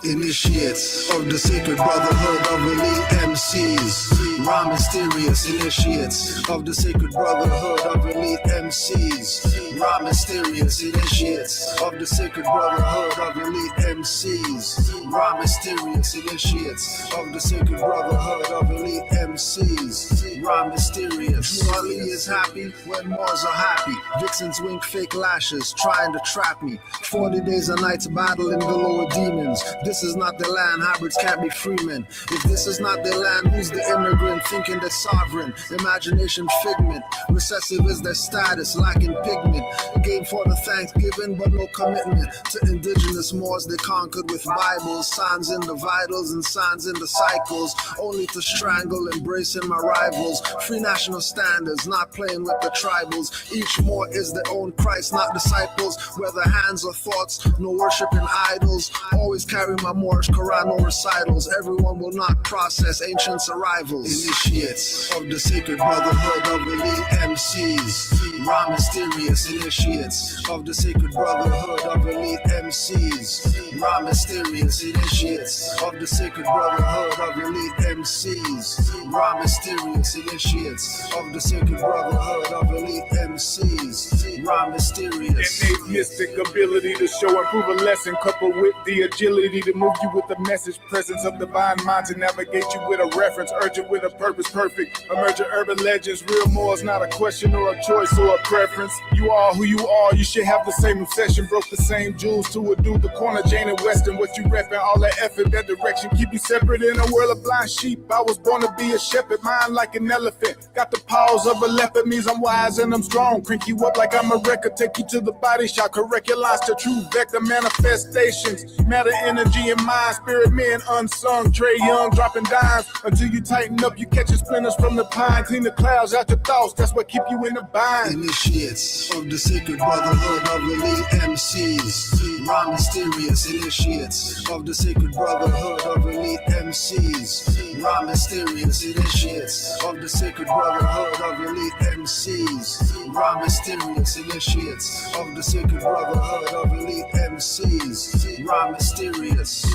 Initiates of the sacred brotherhood of elite MCs. Raw mysterious initiates of the sacred brotherhood of elite MCs. Raw mysterious initiates of the sacred brotherhood of elite MCs. Raw mysterious initiates of the sacred brotherhood of elite MCs. Raw mysterious. True Ali is happy when Moors are happy. Vixens wink fake lashes trying to trap me. 40 days and nights battling the lower demons. This is not their land, hybrids can't be freemen. If this is not their land, who's the immigrant thinking they're sovereign? Imagination figment, recessive is their status, lacking pigment. A game for the Thanksgiving, but no commitment to indigenous Moors they conquered with Bibles, signs in the vitals and signs in the cycles, only to strangle, embracing my rivals. Free national standards, not playing with the tribals. Each Moor is their own Christ, not disciples. Whether hands or thoughts, no worshiping idols. Always carry my Moorish Quran, no recitals. Everyone will not process ancients' arrivals. Initiates of the sacred brotherhood of elite MCs. Raw mysterious initiates of the sacred brotherhood of elite MCs. Raw mysterious initiates of the sacred brotherhood of elite MCs. Raw mysterious initiates of the sacred brotherhood of elite MCs. Raw mysterious. Innate mystic ability to show and prove a lesson, coupled with the agility to move you with the message, presence of divine mind to navigate you with a reference, urgent with a purpose, perfect. Emerging urban legends, real more is not a question or a choice or a preference. You are who you are, you should have the same obsession. Broke the same jewels to a dude, the corner, Jane and Western. What you reppin', all that effort, that direction, keep you separate in a world of blind sheep. I was born to be a shepherd, mind like an elephant. Got the paws of a leopard, means I'm wise and I'm strong. Crank you up like I'm a record, take you to the body shot, correct your lines to true vector manifestations. Matter, energy, and mind, spirit men unsung. Trey Young dropping dimes until you tighten up, you catching splinters from the pine. Clean the clouds out your thoughts, that's what keep you in the bind. Initiates of the sacred brotherhood of elite MCs. Raw mysterious initiates of the sacred brotherhood of elite MCs. Raw mysterious initiates of the sacred brotherhood of elite MCs. Raw mysterious initiates of the sacred brotherhood of elite MCs. Raw mysterious.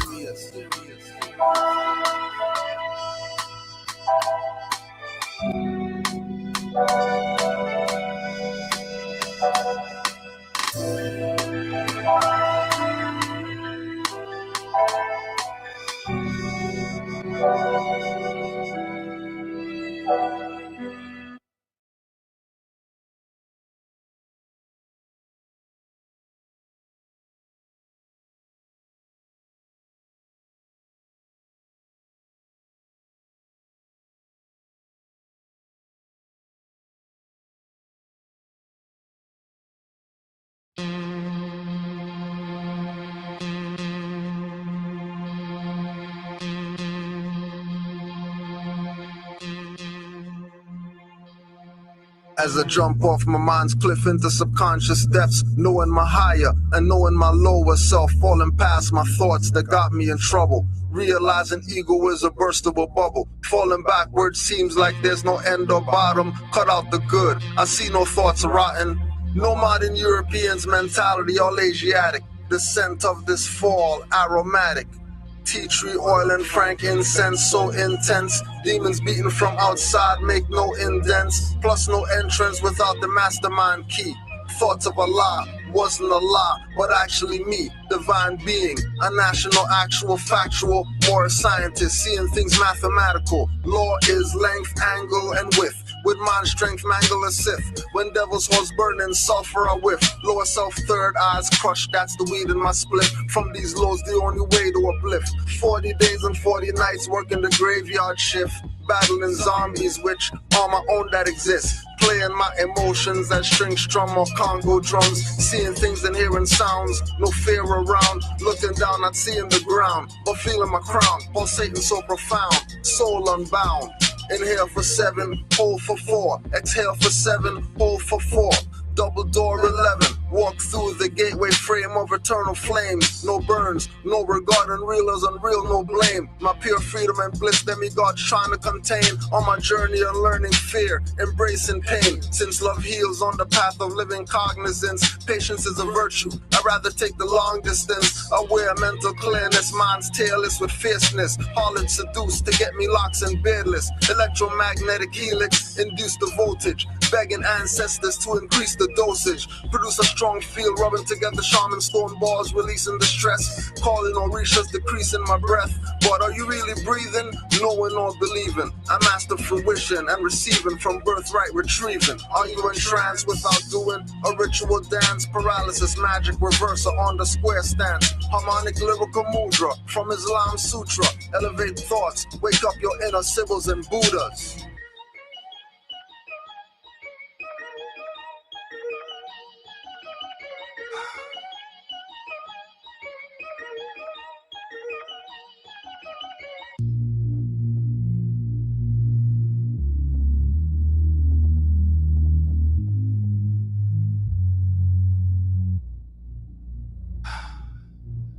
As I jump off my mind's cliff into subconscious depths, knowing my higher and knowing my lower self, falling past my thoughts that got me in trouble. Realizing ego is a burstable bubble. Falling backwards seems like there's no end or bottom. Cut out the good, I see no thoughts rotten. No modern European's mentality, all Asiatic. The scent of this fall, aromatic. Tea tree oil and frankincense so intense. Demons beaten from outside make no indents. Plus no entrance without the mastermind key. Thoughts of Allah wasn't Allah, but actually me, divine being, a national, actual, factual, Moorish scientist, seeing things mathematical. Law is length, angle, and width. With mind strength, mangle a sith. When devil's horse burning, sulfur a whiff. Lower self, third eyes crushed, that's the weed in my split. From these lows, the only way to uplift. 40 days and 40 nights working the graveyard shift. Battling zombies, which are my own that exist. Playing my emotions as string strum or Congo drums. Seeing things and hearing sounds, no fear around. Looking down, not seeing the ground, but feeling my crown. Pulsating so profound, soul unbound. Inhale for 7, hold for 4. Exhale for 7, hold for 4. Double door 11. Walk through the gateway frame of eternal flames. No burns, no regard, unreal as unreal, no blame. My pure freedom and bliss, demigods trying to contain. On my journey of learning fear, embracing pain. Since love heals on the path of living cognizance, patience is a virtue. I'd rather take the long distance. Aware mental clearness, mind's tailless with fierceness. Harlot seduced to get me locks and beardless. Electromagnetic helix, induce the voltage. Begging ancestors to increase the dosage. Produce a strong field, rubbing together shaman stone balls, releasing the stress. Calling Orishas, decreasing my breath. But are you really breathing? Knowing or believing? I master fruition and receiving from birthright retrieving. Are you in trance without doing a ritual dance? Paralysis, magic, reversal on the square stance. Harmonic lyrical mudra from Islam Sutra. Elevate thoughts, wake up your inner Sibyls and Buddhas.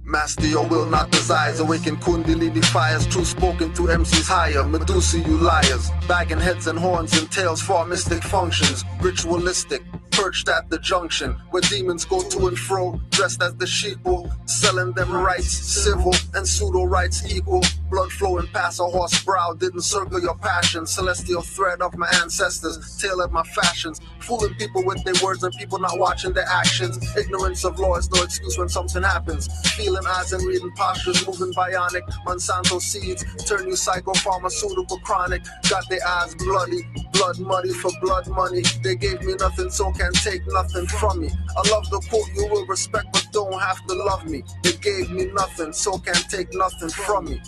Master your will, not desires. Awaken Kundalini fires. True spoken to MCs higher. Medusa, you liars. Bagging heads and horns and tails for mystic functions. Ritualistic. Perched at the junction where demons go to and fro, dressed as the sheeple, selling them rights, civil and pseudo rights equal. Blood flowing past a horse brow didn't circle your passion. Celestial thread of my ancestors, tailored my fashions. Fooling people with their words and people not watching their actions. Ignorance of law is no excuse when something happens. Feeling eyes and reading postures, moving bionic. Monsanto seeds turn you psychopharmaceutical chronic. Got their eyes bloody, blood muddy for blood money. They gave me nothing, so can't take nothing from me. I love the quote, you will respect but don't have to love me. They gave me nothing, so can't take nothing from me.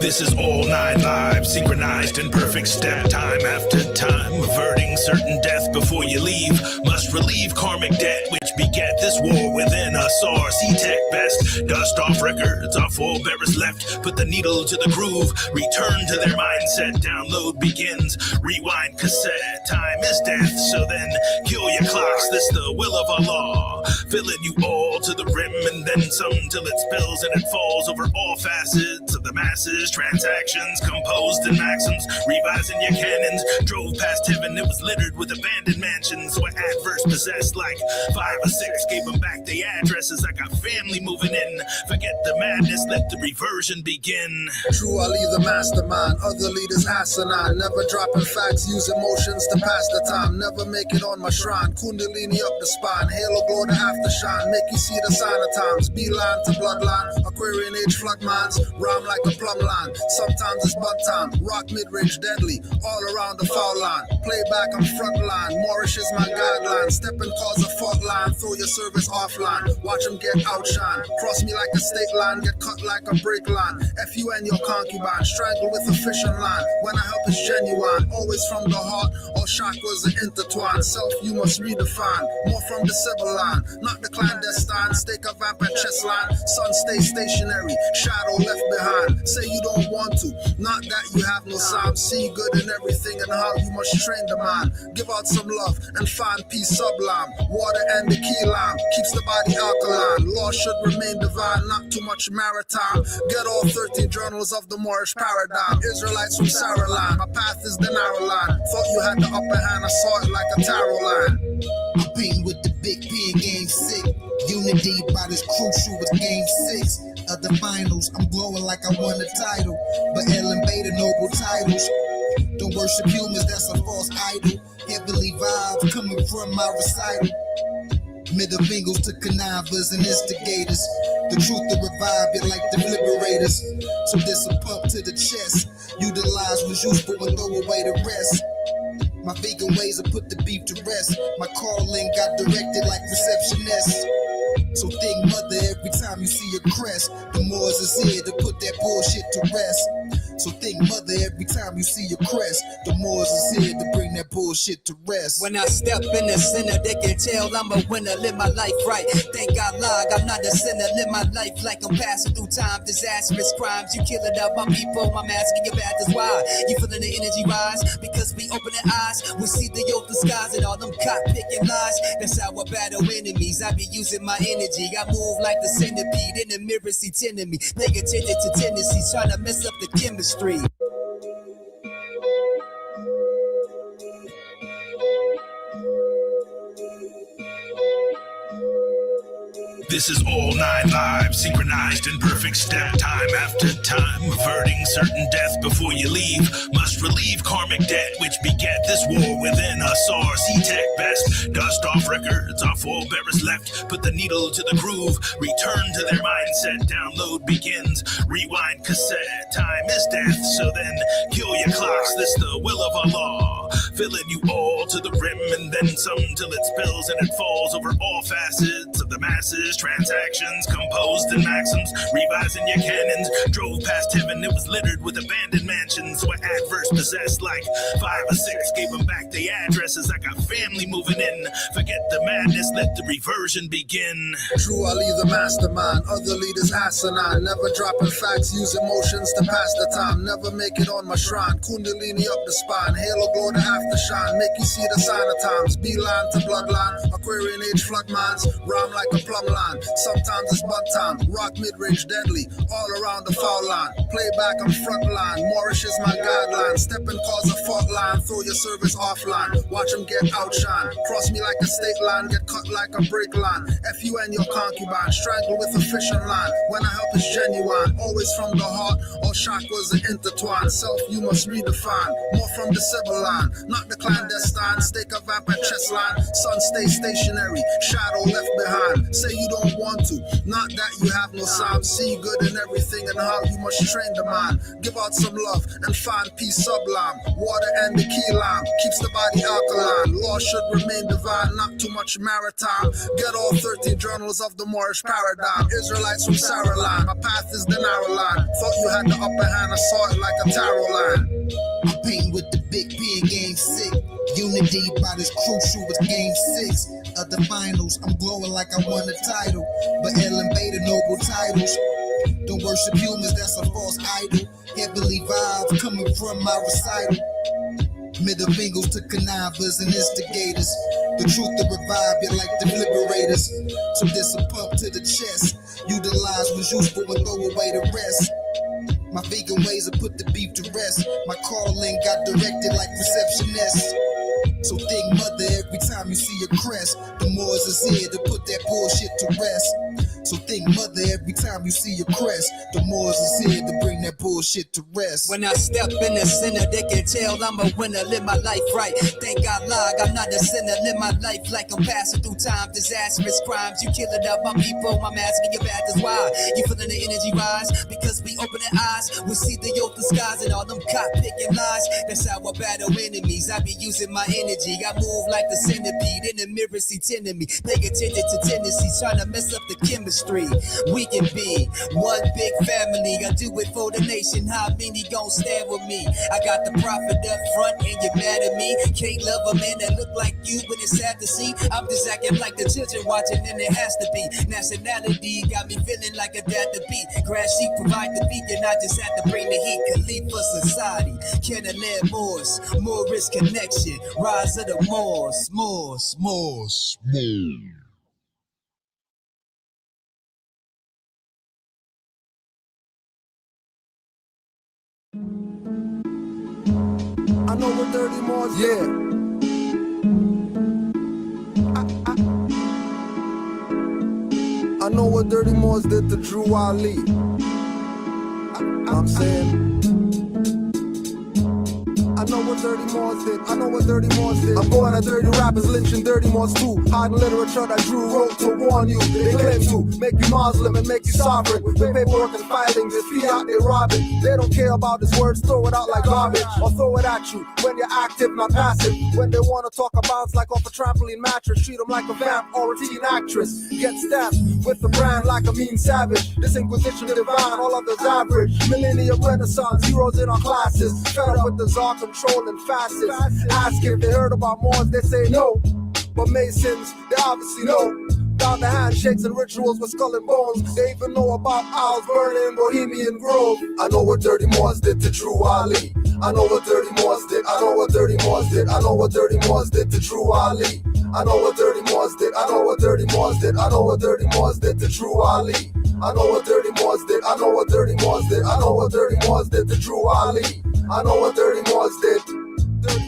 This is all 9 lives, synchronized in perfect step, time after time, averting certain death before you leave. Must relieve karmic debt, which beget this war within us. RC-Tech best, dust off records, our forebearers left. Put the needle to the groove, return to their mindset. Download begins, rewind cassette. Time is death, so then kill your clocks. This the will of Allah, filling you all to the rim and then some till it spills and it falls over all facets of the masses. Transactions composed in maxims, revising your cannons. Drove past heaven, it was littered with abandoned mansions where adverse possessed like 5 or 6. Gave them back the addresses. I got family moving in. Forget the madness, let the reversion begin. True Ali the mastermind, other leaders asinine. Never dropping facts, use emotions to pass the time. Never make it on my shrine. Kundalini up the spine, halo glow to aftershine. Make you see the sign of times. Beeline to bloodline, Aquarian age flood minds. Rhyme like a plumb line. Sometimes it's bud time. Rock mid-range deadly, all around the foul line. Playback on front line. Moorish is my guideline. Step and cause a fault line. Throw your service offline. Watch them get outshine. Cross me like a state line. Get cut like a break line. F you and your concubine. Strangle with a fishing line. When I help is genuine. Always from the heart. All chakras are intertwined. Self you must redefine. More from the civil line. Not the clandestine. Stake a vamp at chest line. Sun stay stationary. Shadow left behind. Say you don't want to. Not that you have no sign. See good in everything and how you must train the mind. Give out some love and find peace sublime. Water and the key lime keeps the body alkaline. Law should remain divine, not too much maritime. Get all 13 journals of the Moorish paradigm. Israelites from Saraline. My path is the narrow line. Thought you had the upper hand, I saw it like a tarot line. I'm beating with the big P in game 6. Unity about as crucial as game 6 of the finals. I'm glowing like I won the title, but Ellen Beta noble titles. Don't worship humans, that's a false idol. Heavenly vibes coming from my recital. Middle fingers to connivers and instigators. The truth to revive it like the liberators. So this a pump to the chest. Utilize what's useful and throw away the rest. My vegan ways have put the beef to rest. My calling got directed like receptionist. So think mother every time you see a crest. The Moors is here to put that bullshit to rest. So think mother every time you see a crest. The Moors is here to bring that bullshit to rest. When I step in the center, they can tell I'm a winner, live my life right. Thank God, I'm not a sinner, live my life like I'm passing through time. Disastrous crimes, you killing up my people. I'm asking your path is why. You feeling the energy rise? Because we open the eyes, we see the open skies and all them cop picking lies. That's how I battle enemies. I be using my energy. I move like the centipede in the mirror, see tending me. Pay attention to tendencies, trying to mess up the chemistry. This is all 9 live, synchronized in perfect step, time after time, averting certain death before you leave. Must relieve karmic debt, which beget this war within us. RC Tech best, dust off records, our forebearers left. Put the needle to the groove, return to their mindset. Download begins, rewind cassette. Time is death, so then kill your clocks. This the will of Allah, filling you all to the rim, and then some till it spills and it falls over all facets of the masses. Transactions composed in maxims, revising your cannons. Drove past heaven, it was littered with abandoned mansions where adverse possessed like 5 or 6. Gave them back their addresses. I got family moving in. Forget the madness, let the reversion begin. True Ali the mastermind, other leaders asinine. Never dropping facts, use emotions to pass the time. Never make it on my shrine, Kundalini up the spine. Halo glow to aftershine, make you see the sign of times. Beeline to bloodline, Aquarian age flood minds. Rhyme like a plumb line, sometimes it's bun time. Rock mid-range deadly, all around the foul line. Playback on front line, Moorish is my guideline. Step and cause a fault line, throw your service offline. Watch them get outshine, cross me like a state line, get cut like a break line. F you and your concubine, strangle with a fishing line. When I help is genuine, always from the heart, all chakras are intertwined. Self you must redefine, more from the civil line, not the clandestine. Stake a vamp at chest line, sun stay stationary, shadow left behind. Say you don't want to, not that you have no sign. See good in everything and how you must train the mind. Give out some love and find peace sublime. Water and the key lime keeps the body alkaline. Law should remain divine, not too much maritime. Get all 13 journals of the Moorish paradigm. Israelites from Saraline, my path is the narrow line. Thought you had the upper hand, I saw it like a tarot line. I'm painting with the big P in game 6. Unity about as crucial as game 6 of the finals. I'm glowing like I won a title, but Ellen Beta noble titles. Don't worship humans, that's a false idol. Heavenly vibes coming from my recital. Middle fingers to connivers and instigators. The truth to revive it like the liberators. So this a pump to the chest. Utilize what's useful and throw away the rest. My vegan ways have put the beef to rest. My calling got directed like receptionist. So think mother every time you see a crest. The Moors is here to put that bullshit to rest. So think mother every time you see a crest. The Moors is here to bring that bullshit to rest. When I step in the center, they can tell I'm a winner, live my life right. Thank God, I'm not a sinner, live my life like I'm passing through time. Disastrous crimes, you killing up my people. I'm asking your path is why. You feeling the energy rise? Because we open the eyes, we see the open skies and all them cop picking lies. That's how I battle enemies. I be using my energy. I move like the centipede in the mirror, see tending me. Pay attention to tendencies, trying to mess up the chemistry. We can be one big family. I do it for the nation. How many gon' stand with me? I got the prophet up front and you're mad at me. Can't love a man that look like you, but it's sad to see. I'm just acting like the children watching, and it has to be. Nationality got me feeling like a dad to beat. Grass sheep provide the beat, and I just had to bring the heat. Khalifa society, Canaanland Moors, Moorish connection, rise of the Moors. I know what dirty Moors, yeah. I know what dirty Moors did to Drew Ali. I'm saying, I I know what Dirty Moors did. I know what Dirty Moors did. I'm going at dirty rappers, lynching Dirty Moors too. Hiding literature that Drew wrote to warn you. They claim to make you Muslim and make you sovereign. With paperwork and filings, they fiat, they rob it. They don't care about his words, throw it out like garbage. Or throw it at you when you're active, not passive. When they want to talk about like off a trampoline mattress, treat them like a vamp or a teen actress. Get stabbed with the brand like a mean savage. This Inquisition divine, all others average. Millennium Renaissance, heroes in our classes. Fed up with the czar controlling fascists. Ask if they heard about Moors, they say no. But Masons, they obviously know. Down the handshakes and rituals with skull and bones. They even know about owls burning Bohemian Grove. I know what Dirty Moors did to Drew Ali. I know what Dirty Moors did. I know what Dirty Moors did. I know what Dirty Moors did to Drew Ali. I know what Dirty Moors did. I know what Dirty Moors did. I know what Dirty Moors did to Drew Ali. I know what Dirty Moors did. I know what Dirty Moors did. I know what Dirty Moors did to Drew Ali. I know what Dirty Moors did.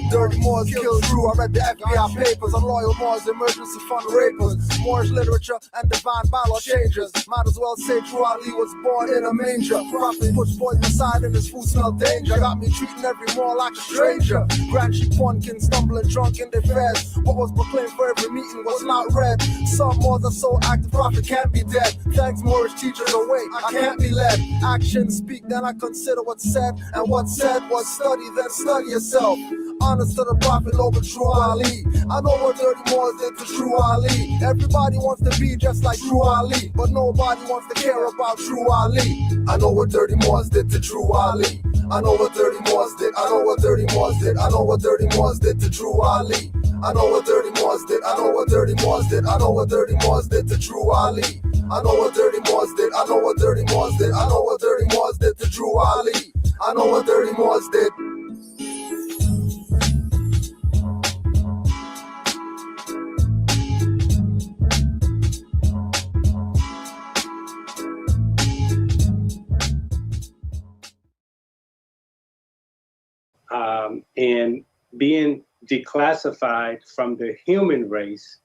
Dirty Moors killed Drew. I read the FBI papers. Unloyal Moors, emergency fund rapers. Moorish literature and divine bylaw changers. Might as well say Drew Ali was born in a manger. Prophet puts poison aside and his food smelled danger. Got me treating every Moor like a stranger. Grand sheep pumpkin stumbling drunk in their feds. What was proclaimed for every meeting was not read. Some Moors are so active, prophet can't be dead. Thanks Moorish teachers, awake, I can't be led. Actions speak, then I consider what's said. And what's said was study, then study yourself. Honest to the prophet over Drew Ali. I know what Dirty Moors did to Drew Ali. Everybody wants to be just like Drew Ali, but nobody wants to care about Drew Ali. I know what Dirty Moors did to Drew Ali. I know what Dirty Moors did. I know what Dirty Moors did. I know what Dirty Moors did to Drew Ali. I know what Dirty Moors did. I know what Dirty Moors did. I know what Dirty Moors did to Drew Ali. I know what Dirty Moors did. I know what Dirty Moors did. I know what Dirty Moors did to Drew Ali. I know what Dirty Moors did. And being declassified from the human race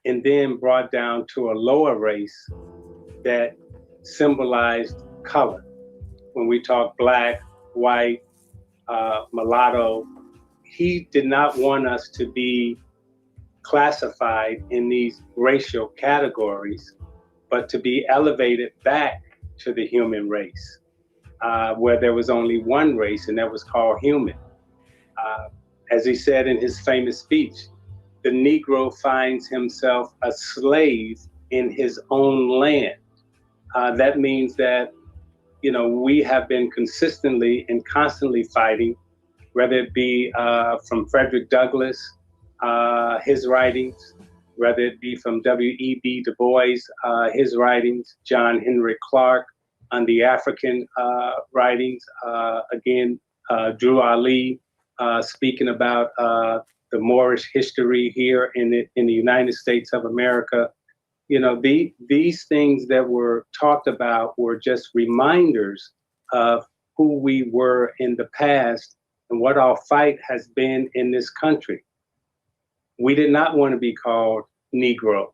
and then brought down to a lower race that symbolized color. When we talk black, white, mulatto, he did not want us to be classified in these racial categories, but to be elevated back to the human race. Where there was only one race, and that was called human. As he said in his famous speech, the Negro finds himself a slave in his own land. That means that, you know, we have been consistently and constantly fighting, whether it be from Frederick Douglass, his writings, whether it be from W.E.B. Du Bois, his writings, John Henry Clark, on the African writings, again, Drew Ali speaking about the Moorish history here in the United States of America. You know, these things that were talked about were just reminders of who we were in the past and what our fight has been in this country. We did not want to be called Negro.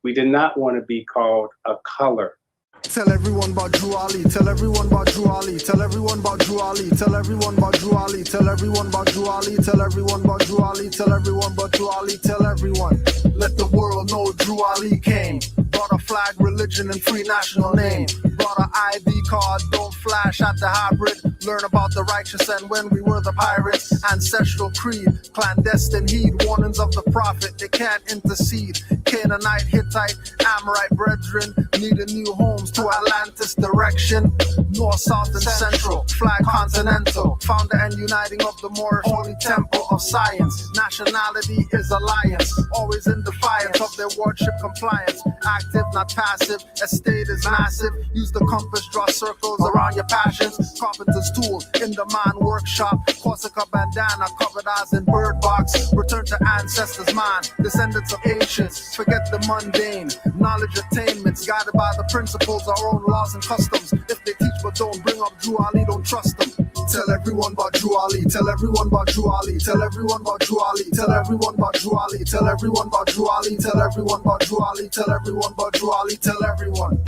We did not want to be called a color. Tell everyone about Drew Ali. Tell everyone about Drew Ali. Tell everyone about Drew Ali. Tell everyone about Drew Ali. Tell everyone about Drew Ali. Tell everyone about Drew Ali. Tell everyone about Drew Ali. Tell everyone. Let the world know Drew Ali came. Brought a flag, religion, and free national name. Brought an ID card, don't flash at the hybrid. Learn about the righteous and when we were the pirates. Ancestral creed, clandestine heed. Warnings of the prophet, they can't intercede. Canaanite, Hittite, Amorite brethren needing new homes to Atlantis direction. North, south, and central, flag continental. Founder and uniting of the Moorish holy temple of science. Nationality is alliance, always in defiance of their worship compliance. Active, not passive, estate is massive. Use the compass, draw circles around your passions. Carpenter's tool in the mind workshop. Corsica bandana, covered eyes in bird box. Return to ancestors' mind, descendants of ancients. Forget the mundane, knowledge attainments. Guided by the principles, our own laws and customs. If they teach but don't bring up Drew Ali, don't trust them. Tell everyone about Drew Ali. Tell everyone about Drew Ali. Tell everyone about Drew Ali. Tell everyone about Drew Ali. Tell everyone about Drew Ali. Tell everyone about Drew Ali. Tell everyone about Drew Ali. Tell everyone.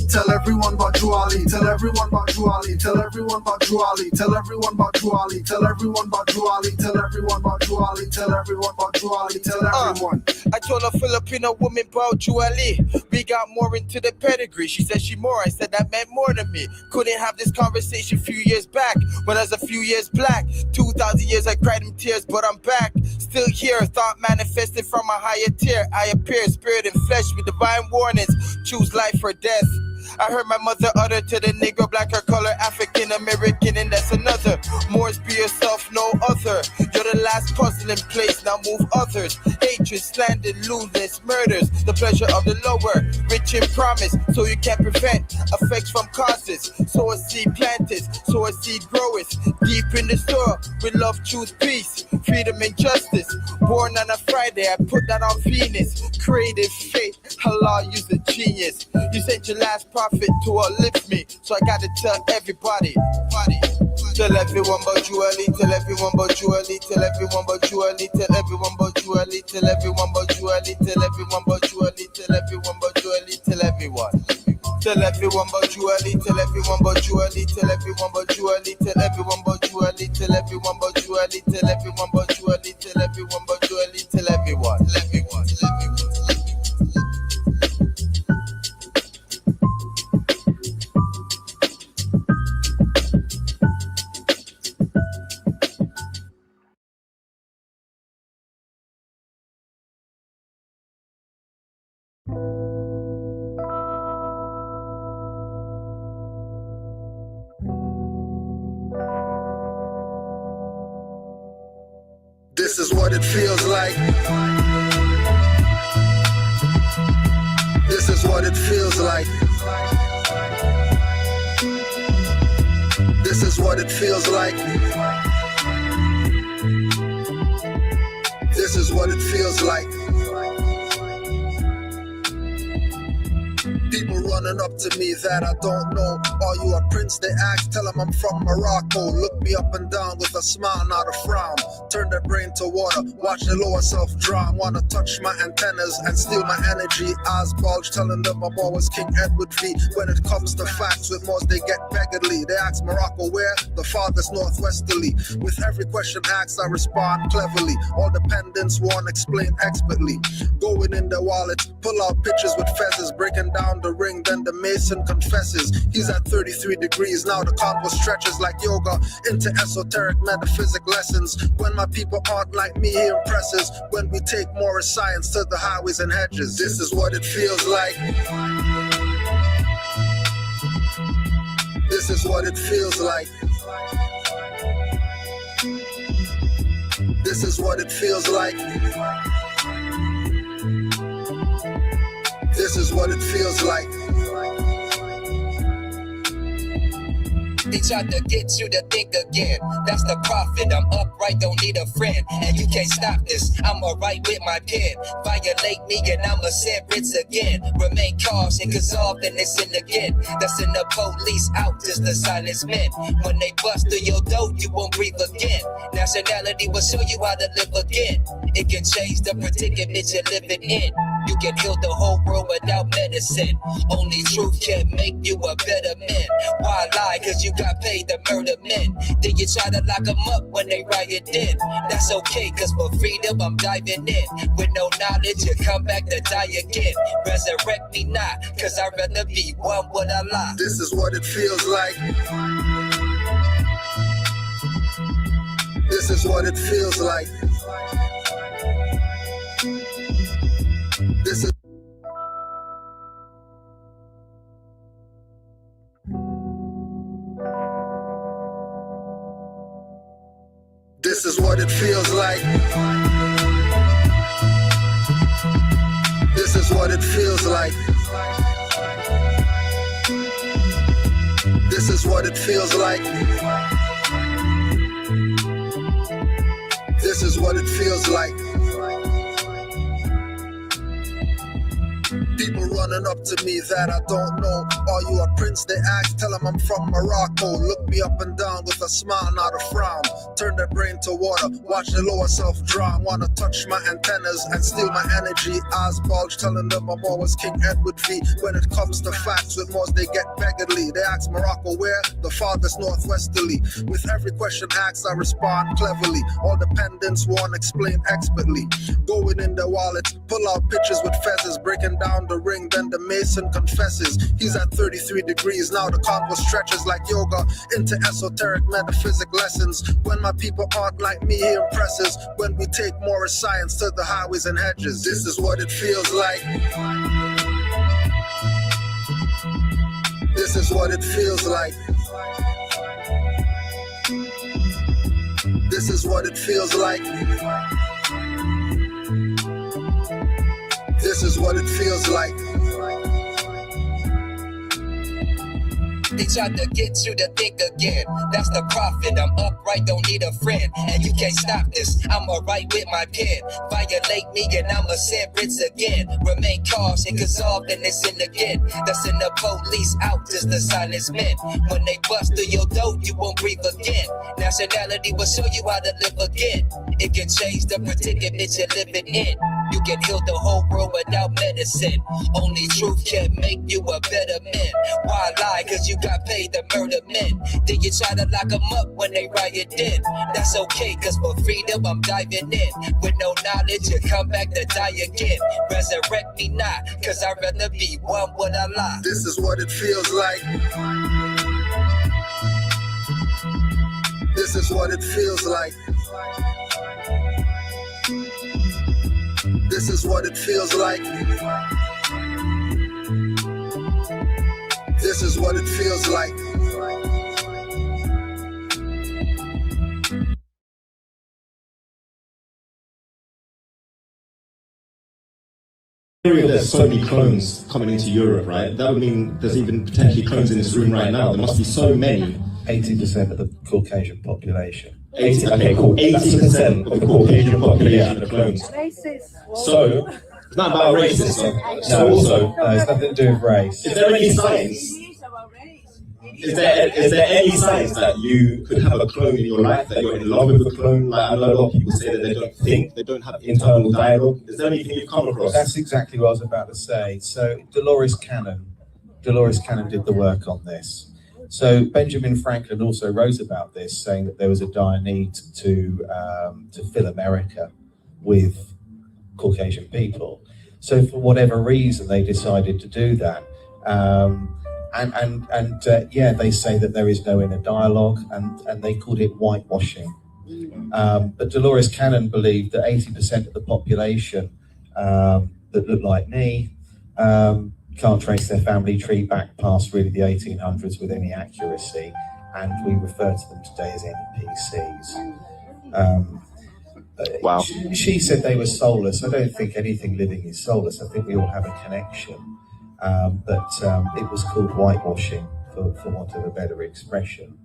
Tell everyone about Drew Ali. Tell everyone about Drew Ali. Tell everyone about Drew Ali. Tell everyone about Drew Ali. Tell everyone about Drew Ali. Tell everyone about Drew Ali. Tell everyone about Drew Ali. Tell everyone. I told a Filipino woman about Drew Ali. We got more into the pedigree. She said she more. I said that meant more to me. Couldn't have this conversation a few years back when I was a few years black. 2,000 years I cried in tears, but I'm back. Still here, thought manifested from a higher tier. I appear spirit and flesh with divine warnings. Choose life or death. I heard my mother utter to the Negro, black or color, African American, and that's another. Moors, be yourself, no other. You're the last puzzle in place, now move others. Hatred, slander, lewdness, murders. The pleasure of the lower, rich in promise, so you can prevent effects from causes. Sow a seed planters, sow a seed growers. Deep in the soil, with love, truth, peace, freedom and justice. Born on a Friday, I put that on Venus. Creative faith, Allah, use a genius. You sent your last prophet to uplift me, so I gotta tell everybody. Tell everyone about Drew Ali, tell everyone about Drew Ali, tell everyone about Drew Ali, tell everyone about Drew Ali, tell everyone about Drew Ali, tell everyone about Drew Ali, tell everyone about Drew Ali, tell everyone. Tell everyone about Drew Ali, tell everyone about Drew Ali, tell everyone about Drew Ali, tell everyone about Drew Ali, tell everyone about Drew Ali, tell everyone about Drew Ali, tell everyone about Drew Ali, tell everyone. This is what it feels like. This is what it feels like. This is what it feels like. This is what it feels like. People running up to me that I don't know. Are you a prince? They ask, tell them I'm from Morocco. Look me up and down with a smile, not a frown. Turn their brain to water, watch their lower self drown. Wanna touch my antennas and steal my energy. Eyes bulge, telling them I'm always King Edward V. When it comes to facts, with Moors they get beggarly. They ask Morocco where? The farthest northwesterly. With every question asked, I respond cleverly. All dependents won't explain expertly. Going in their wallets, pull out pictures with feathers, breaking down the ring, then the mason confesses. He's at 33 degrees, now the combo stretches like yoga into esoteric metaphysic lessons. When my people aren't like me, he impresses. When we take Moorish science to the highways and hedges. This is what it feels like. This is what it feels like. This is what it feels like. This is what it feels like. They tried to get you to think again. That's the prophet. I'm upright, don't need a friend. And you can't stop this. I'ma write with my pen. Violate me and I'ma sentence again. Remain cautious, cause often it's in again. That's in the police out, just the silence men. When they bust through your door, you won't breathe again. Nationality will show you how to live again. It can change the predicament you're living in. You can heal the whole world without medicine. Only truth can make you a better man. Why lie? Cause you got paid to murder men. Then you try to lock them up when they riot in. That's okay, cause for freedom I'm diving in. With no knowledge, you come back to die again. Resurrect me not, cause I'd rather be one with Allah. This is what it feels like. This is what it feels like. This is This is what it feels like. This is what it feels like. This is what it feels like. This is what it feels like. People running up to me that I don't know. Are you a prince? They ask. Tell them I'm from Morocco. Look me up and down with a smile, not a frown. Turn their brain to water. Watch the lower self drown. Wanna touch my antennas and steal my energy. Eyes bulge, telling them I'm always King Edward V. When it comes to facts, with Moors they get beggarly. They ask Morocco where? The farthest northwesterly. With every question asked, I respond cleverly. All dependents won't explain expertly. Going in the wallets, pull out pictures with feathers, breaking down the ring, then the mason confesses. He's at 33 degrees, now the convo stretches like yoga into esoteric metaphysic lessons. When my people aren't like me, he impresses. When we take Moorish science to the highways and hedges, this is what it feels like. This is what it feels like. This is what it feels like. This is what it feels like. They tried to get you to think again. That's the profit. I'm upright, don't need a friend. And you can't stop this. I'ma write with my pen. Violate me and I'ma send writs again. Remain cautious, cause often it's in again. That's in the police out as the silence men. When they bust through your door, you won't breathe again. Nationality will show you how to live again. It can change the predicament you're living in. You can heal the whole world without medicine. Only truth can make you a better man. Why lie? Cause you got paid to murder men. Then you try to lock them up when they riot in. That's okay, cause for freedom I'm diving in. With no knowledge, you come back to die again. Resurrect me not, cause I'd rather be one with Allah. This is what it feels like. This is what it feels like. This is what it feels like. This is what it feels like. There's so many clones coming into Europe, right? That would mean there's even potentially clones in this room right now. There must be so many. 80% of the Caucasian population. 80, okay, cool. 80% of the Caucasian population are clones. So, it's not about racism. So also, no, it's nothing to do with race. Is there any science? Is there any science that you could have a clone in your life, that you're in love with a clone? Like I know a lot of people say that they don't think, they don't have internal dialogue. Is there anything you've come across? That's exactly what I was about to say. So Dolores Cannon did the work on this. So Benjamin Franklin also wrote about this, saying that there was a dire need to fill America with Caucasian people. So for whatever reason, they decided to do that. Yeah, they say that there is no inner dialogue, and they called it whitewashing. But Dolores Cannon believed that 80% of the population that look like me can't trace their family tree back past really the 1800s with any accuracy, and we refer to them today as NPCs. Wow. She said they were soulless. I don't think anything living is soulless. I think we all have a connection. But it was called whitewashing, for want of a better expression.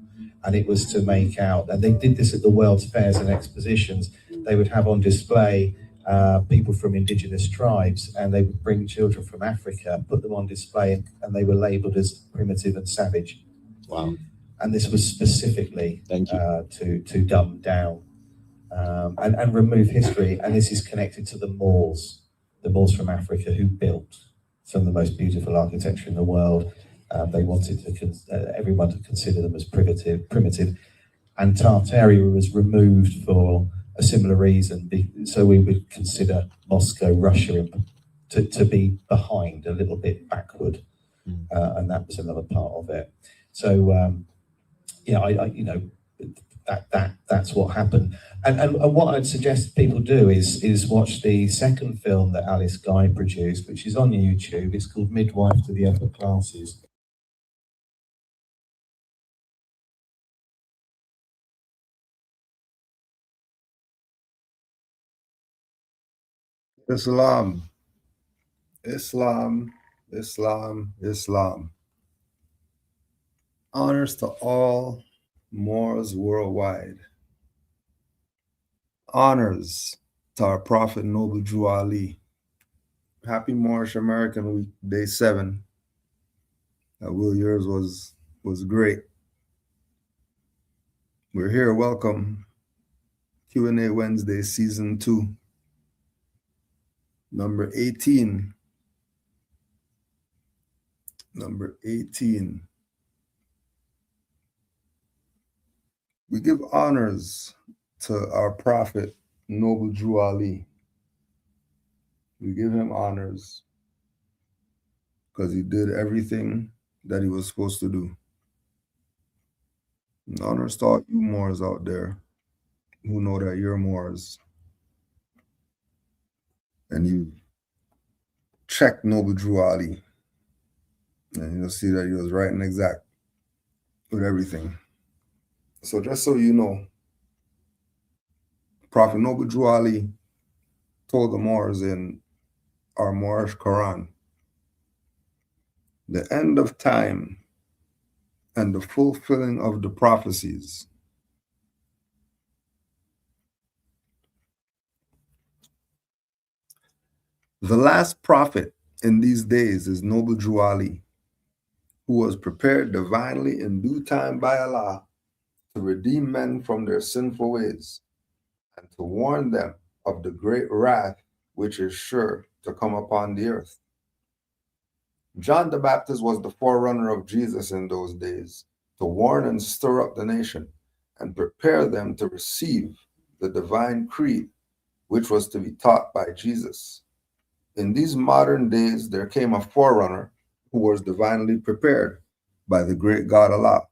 And it was to make out, and they did this at the World's Fairs and Expositions, they would have on display people from indigenous tribes, and they would bring children from Africa, put them on display, and they were labelled as primitive and savage. Wow. And this was specifically to dumb down and remove history. And this is connected to the Moors from Africa, who built some of the most beautiful architecture in the world. They wanted everyone to consider them as primitive. And Tartaria was removed for a similar reason. So we would consider Moscow, Russia, to be behind, a little bit backward. And that was another part of it. So, that's what happened. And what I'd suggest people do is watch the second film that Alice Guy produced, which is on YouTube. It's called Midwife to the Upper Classes. Islam, Islam, Islam, Islam. Honors to all Moors worldwide. Honors to our Prophet Noble Drew Ali. Happy Moorish American Week, day 7. Will, yours was great. We're here. Welcome. Q&A Wednesday, season 2, number 18. Number 18. We give honors to our prophet, Noble Drew Ali. We give him honors because he did everything that he was supposed to do. And honors to all you Moors out there who know that you're Moors. And you check Noble Drew Ali. And you'll see that he was right and exact with everything. So just so you know, Prophet Noble Drew Ali told the Moors in our Moorish Quran, the end of time and the fulfilling of the prophecies the last prophet in these days is Noble Drew Ali, who was prepared divinely in due time by Allah to redeem men from their sinful ways and to warn them of the great wrath which is sure to come upon the earth. John the Baptist was the forerunner of Jesus in those days, to warn and stir up the nation and prepare them to receive the divine creed which was to be taught by Jesus. In these modern days, there came a forerunner who was divinely prepared by the great God Allah,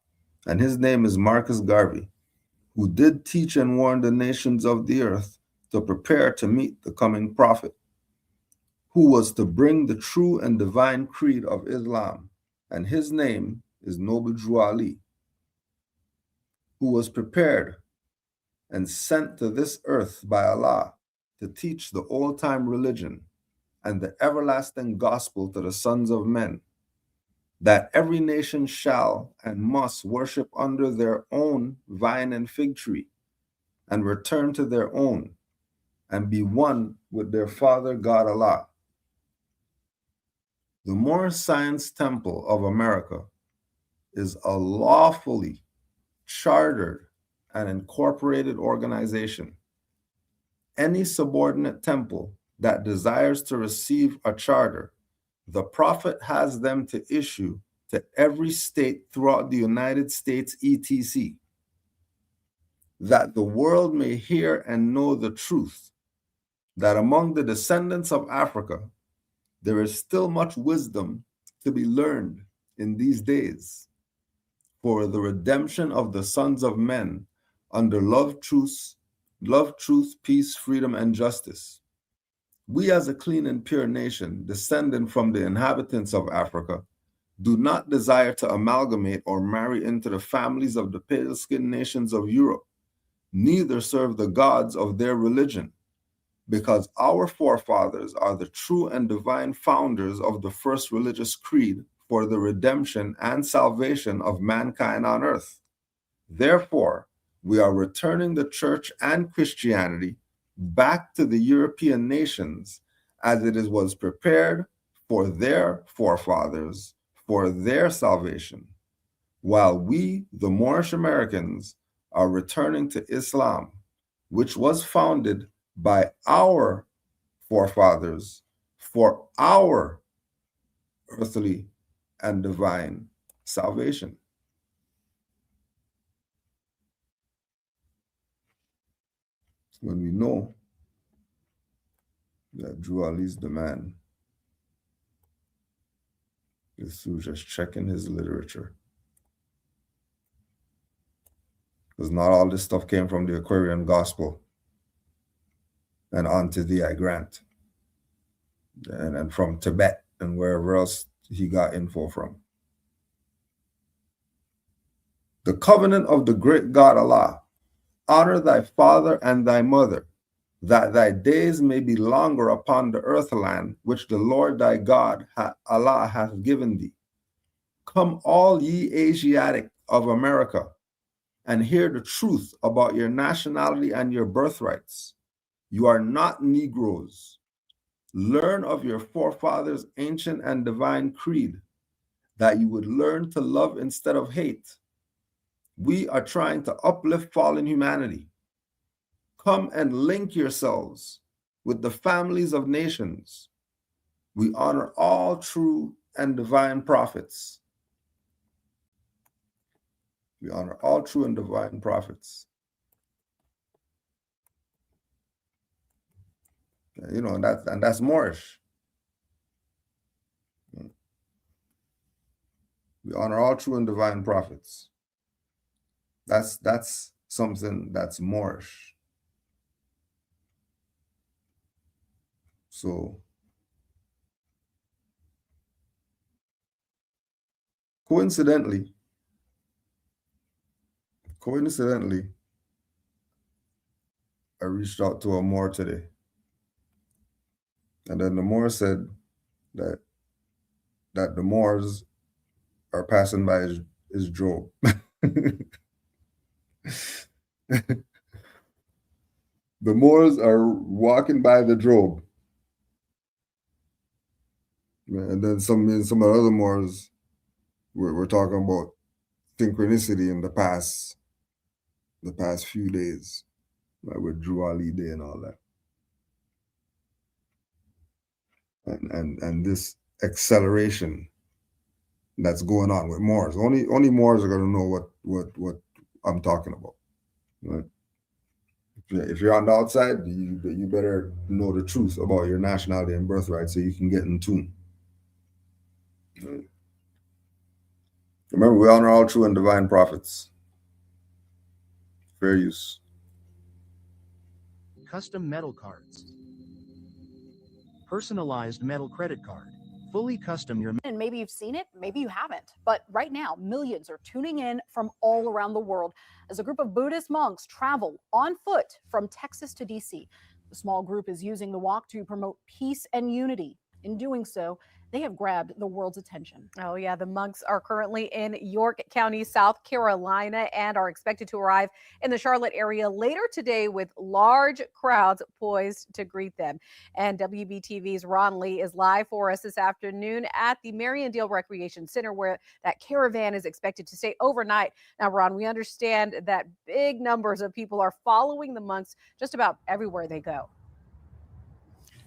and his name is Marcus Garvey, who did teach and warn the nations of the earth to prepare to meet the coming prophet, who was to bring the true and divine creed of Islam, and his name is Noble Drew Ali, who was prepared and sent to this earth by Allah to teach the old-time religion and the everlasting gospel to the sons of men, that every nation shall and must worship under their own vine and fig tree, and return to their own, and be one with their Father God Allah. The Moorish Science Temple of America is a lawfully chartered and incorporated organization. Any subordinate temple that desires to receive a charter, the Prophet has them to issue to every state throughout the United States, etc., that the world may hear and know the truth, that among the descendants of Africa, there is still much wisdom to be learned in these days for the redemption of the sons of men under love, truth, peace, freedom, and justice. We as a clean and pure nation, descendant from the inhabitants of Africa, do not desire to amalgamate or marry into the families of the pale-skinned nations of Europe, neither serve the gods of their religion, because our forefathers are the true and divine founders of the first religious creed for the redemption and salvation of mankind on earth. Therefore, we are returning the church and Christianity back to the European nations as it was prepared for their forefathers, for their salvation, while we, the Moorish Americans, are returning to Islam, which was founded by our forefathers for our earthly and divine salvation. When we know that Drew Ali's the man, is through just checking his literature. Because not all this stuff came from the Aquarian Gospel and onto the I Grant and from Tibet and wherever else he got info from. The covenant of the great God Allah, honor thy father and thy mother, that thy days may be longer upon the earthland which the Lord thy God, Allah, hath given thee. Come all ye Asiatic of America, and hear the truth about your nationality and your birthrights. You are not Negroes. Learn of your forefathers' ancient and divine creed, that you would learn to love instead of hate. We are trying to uplift fallen humanity. Come and link yourselves with the families of nations. We honor all true and divine prophets. We honor all true and divine prophets. You know, and that's Moorish. We honor all true and divine prophets. That's something that's Moorish. So coincidentally, I reached out to a Moor today. And then the Moor said that the Moors are passing by his drobe. The Moors are walking by the drobe. And then some of the other Moors we're talking about synchronicity in the past few days, like with Drew Ali Day and all that. And this acceleration that's going on with Moors. Only Moors are gonna know what I'm talking about. Right? If you're on the outside, you better know the truth about your nationality and birthright so you can get in tune. Right? Remember, we honor all true and divine prophets. Fair use. Custom metal cards. Personalized metal credit card. Fully custom your... And maybe you've seen it, maybe you haven't. But right now, millions are tuning in from all around the world as a group of Buddhist monks travel on foot from Texas to D.C. The small group is using the walk to promote peace and unity. In doing so, they have grabbed the world's attention. Oh, yeah. The monks are currently in York County, South Carolina, and are expected to arrive in the Charlotte area later today with large crowds poised to greet them. And WBTV's Ron Lee is live for us this afternoon at the Mariondale Recreation Center, where that caravan is expected to stay overnight. Now, Ron, we understand that big numbers of people are following the monks just about everywhere they go.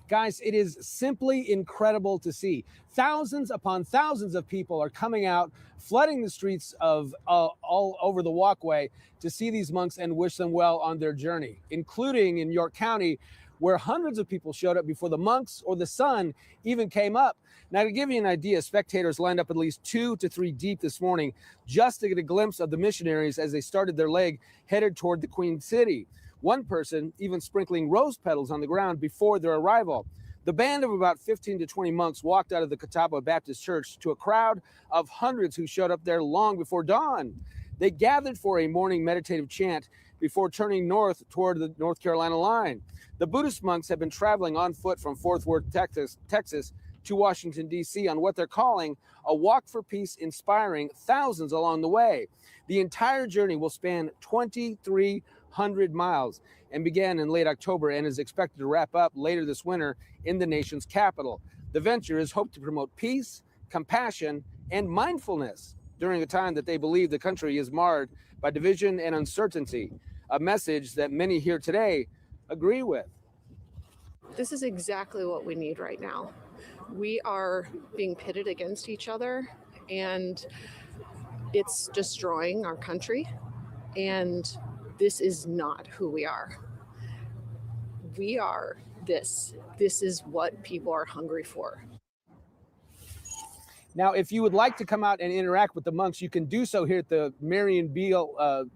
Guys, it is simply incredible to see. Thousands upon thousands of people are coming out, flooding the streets of all over the walkway to see these monks and wish them well on their journey, including in York County, where hundreds of people showed up before the monks or the sun even came up. Now, to give you an idea, spectators lined up at least 2 to 3 deep this morning just to get a glimpse of the missionaries as they started their leg headed toward the Queen City. One person even sprinkling rose petals on the ground before their arrival. The band of about 15 to 20 monks walked out of the Catawba Baptist Church to a crowd of hundreds who showed up there long before dawn. They gathered for a morning meditative chant before turning north toward the North Carolina line. The Buddhist monks have been traveling on foot from Fort Worth, Texas to Washington, D.C. on what they're calling a walk for peace, inspiring thousands along the way. The entire journey will span 2,300 miles and began in late October and is expected to wrap up later this winter in the nation's capital. The venture is hoped to promote peace, compassion, and mindfulness during a time that they believe the country is marred by division and uncertainty, a message that many here today agree with. This is exactly what we need right now. We are being pitted against each other, and it's destroying our country, and this is not who we are. We are this. This is what people are hungry for. Now, if you would like to come out and interact with the monks, you can do so here at the Mariondale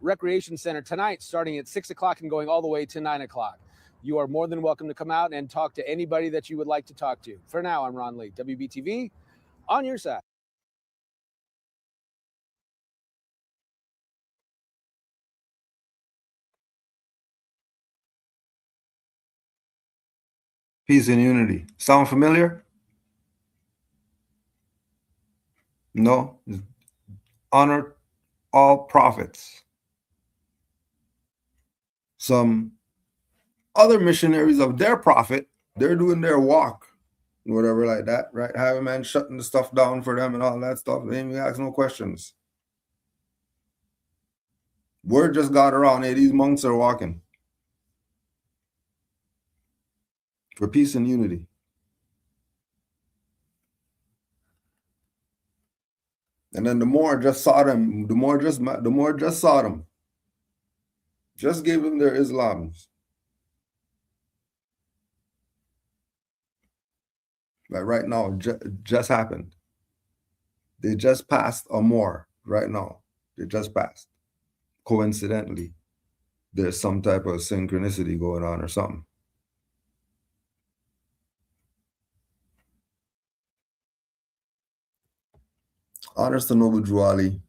Recreation Center tonight, starting at 6 o'clock and going all the way to 9 o'clock. You are more than welcome to come out and talk to anybody that you would like to talk to. For now, I'm Ron Lee, WBTV, on your side. Peace and unity. Sound familiar? No? Honor all prophets. Some other missionaries of their prophet, they're doing their walk, whatever like that, right? Have a man shutting the stuff down for them and all that stuff. They ain't even ask no questions. Word just got around, hey, these monks are walking for peace and unity. And then the more just saw them, the more just saw them, just gave them their Islams. Like right now, just happened. They just passed a more right now. They just passed. Coincidentally, there's some type of synchronicity going on or something. Honors to Noble Drew Ali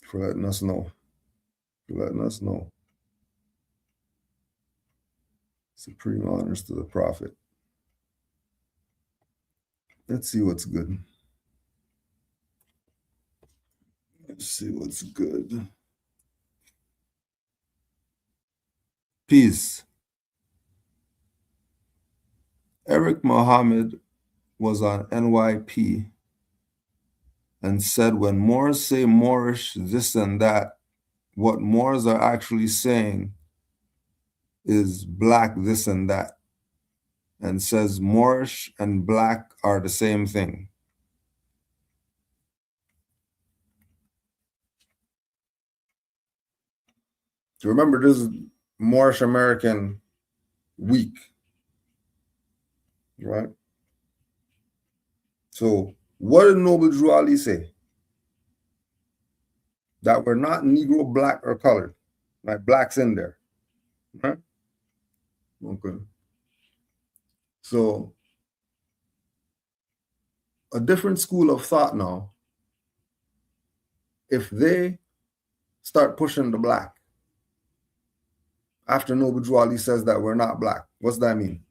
for letting us know. Supreme honors to the Prophet. Let's see what's good. Peace. Eric Muhammad was on NYP and said when Moors say Moorish this and that, what Moors are actually saying is black this and that, and says Moorish and black are the same thing. So remember, this is Moorish American week, right? So what did Noble Drew Ali say? That we're not Negro, black, or colored. Like black's in there, right? Okay. So a different school of thought now, if they start pushing the black after Noble Drew Ali says that we're not black, what's that mean?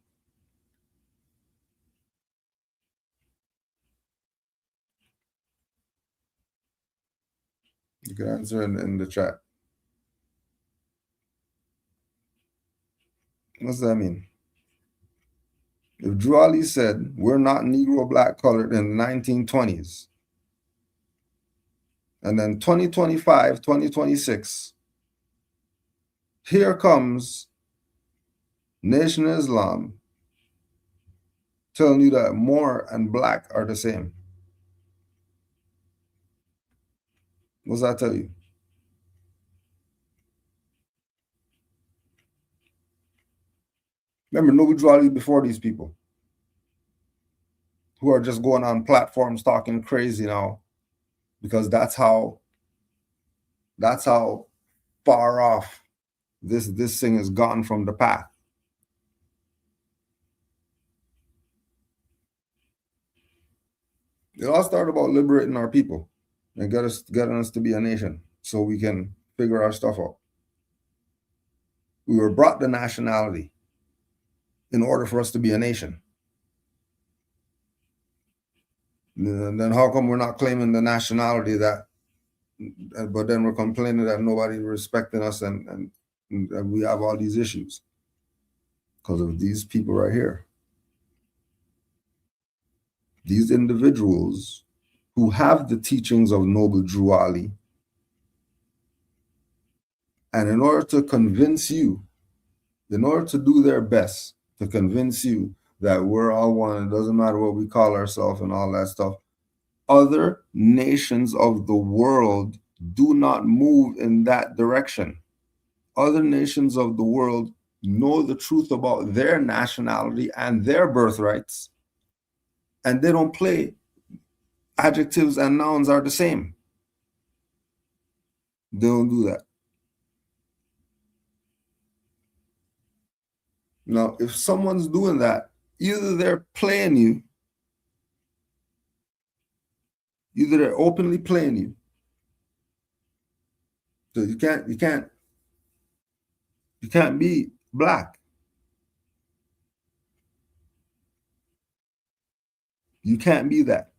You can answer in the chat. What's that mean? If Drew Ali said we're not Negro, black, colored in the 1920s, and then 2025, 2026, here comes Nation of Islam telling you that Moor and black are the same. What's that tell you? Remember, Noble Drew Ali before these people who are just going on platforms talking crazy now because that's how far off this thing has gone from the path. It all started about liberating our people and getting us to be a nation so we can figure our stuff out. We were brought the nationality in order for us to be a nation. And then how come we're not claiming the nationality but then we're complaining that nobody's respecting us and we have all these issues? Because of these people right here. These individuals who have the teachings of Noble Drew Ali, and in order to convince you, in order to do their best to convince you that we're all one, it doesn't matter what we call ourselves and all that stuff, other nations of the world do not move in that direction. Other nations of the world know the truth about their nationality and their birthrights, and they don't play. Adjectives and nouns are the same. They don't do that. Now, if someone's doing that, either they're playing you, either they're openly playing you. So you can't be black. You can't be that.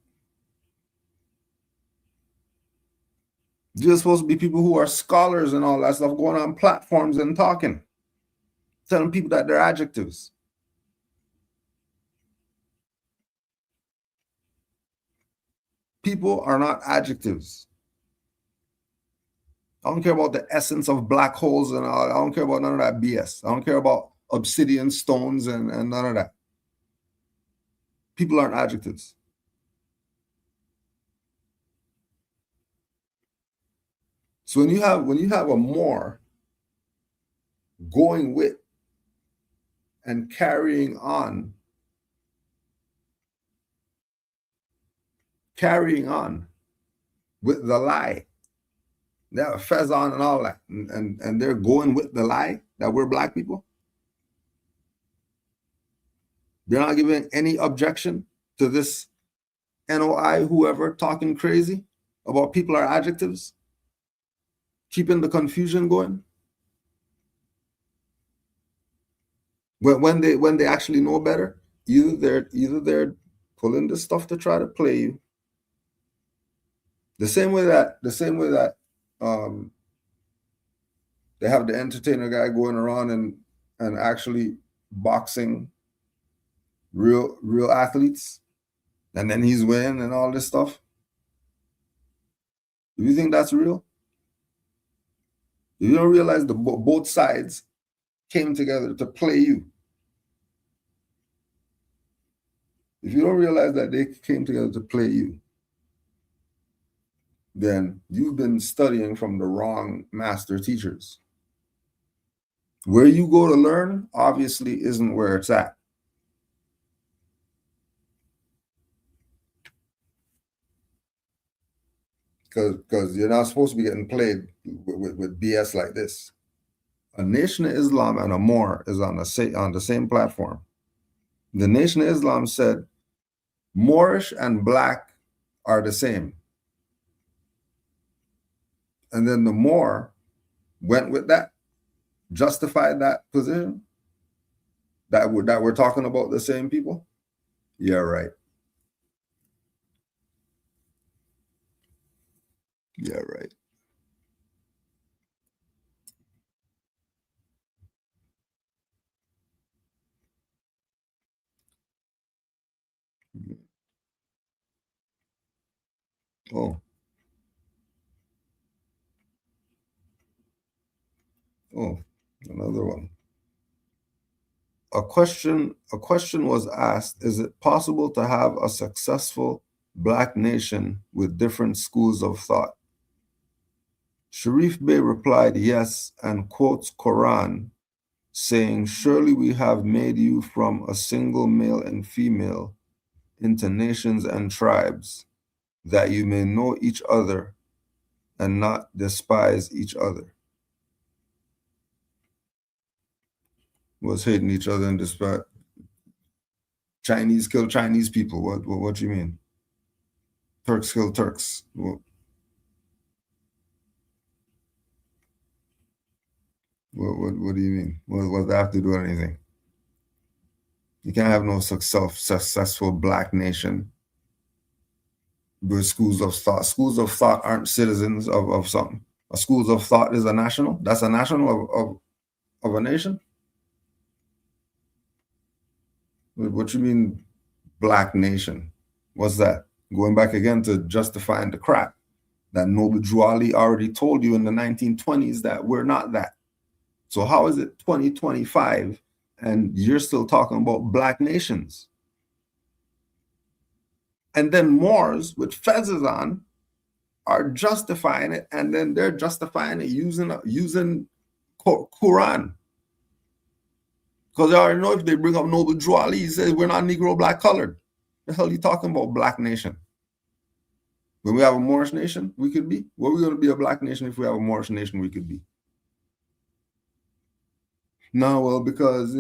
They're supposed to be people who are scholars and all that stuff, going on platforms and talking, telling people that they're adjectives. People are not adjectives. I don't care about the essence of black holes and all. I don't care about none of that BS. I don't care about obsidian stones and none of that. People aren't adjectives. So when you have a Moor going with and carrying on with the lie, they have a fez on and all that, and they're going with the lie that we're black people. They're not giving any objection to this NOI, whoever talking crazy about people are adjectives, keeping the confusion going. When they actually know better, either they're pulling this stuff to try to play you. The same way that they have the entertainer guy going around and actually boxing real athletes, and then he's winning and all this stuff. Do you think that's real? You don't realize both sides came together to play you. If you don't realize that they came together to play you, then you've been studying from the wrong master teachers. Where you go to learn obviously isn't where it's at. Because you're not supposed to be getting played with BS like this. A Nation of Islam and a Moor is on the same platform. The Nation of Islam said Moorish and black are the same. And then the Moor went with that, justified that position, that we're talking about the same people. Yeah, right. Yeah, right. Oh, another one. A question was asked, is it possible to have a successful black nation with different schools of thought? Sharif Bey replied yes, and quotes Quran saying, surely we have made you from a single male and female into nations and tribes, that you may know each other and not despise each other. Was hating each other and despise. Chinese kill Chinese people. What do you mean? Turks kill Turks. What do you mean? What does that have to do with anything? You can't have no successful black nation with schools of thought. Schools of thought aren't citizens of something. A schools of thought is a national. That's a national of a nation. What you mean, black nation? What's that? Going back again to justifying the crap that Noble Drew Ali already told you in the 1920s that we're not that. So how is it 2025 and you're still talking about black nations? And then Moors with feathers on are justifying it, and then they're justifying it using Quran. Because they already know if they bring up Noble Drew Ali, he says we're not Negro black colored. The hell are you talking about, black nation? When we have a Moorish nation, we could be. What are we going to be a black nation if we have a Moorish nation we could be? No, well, because,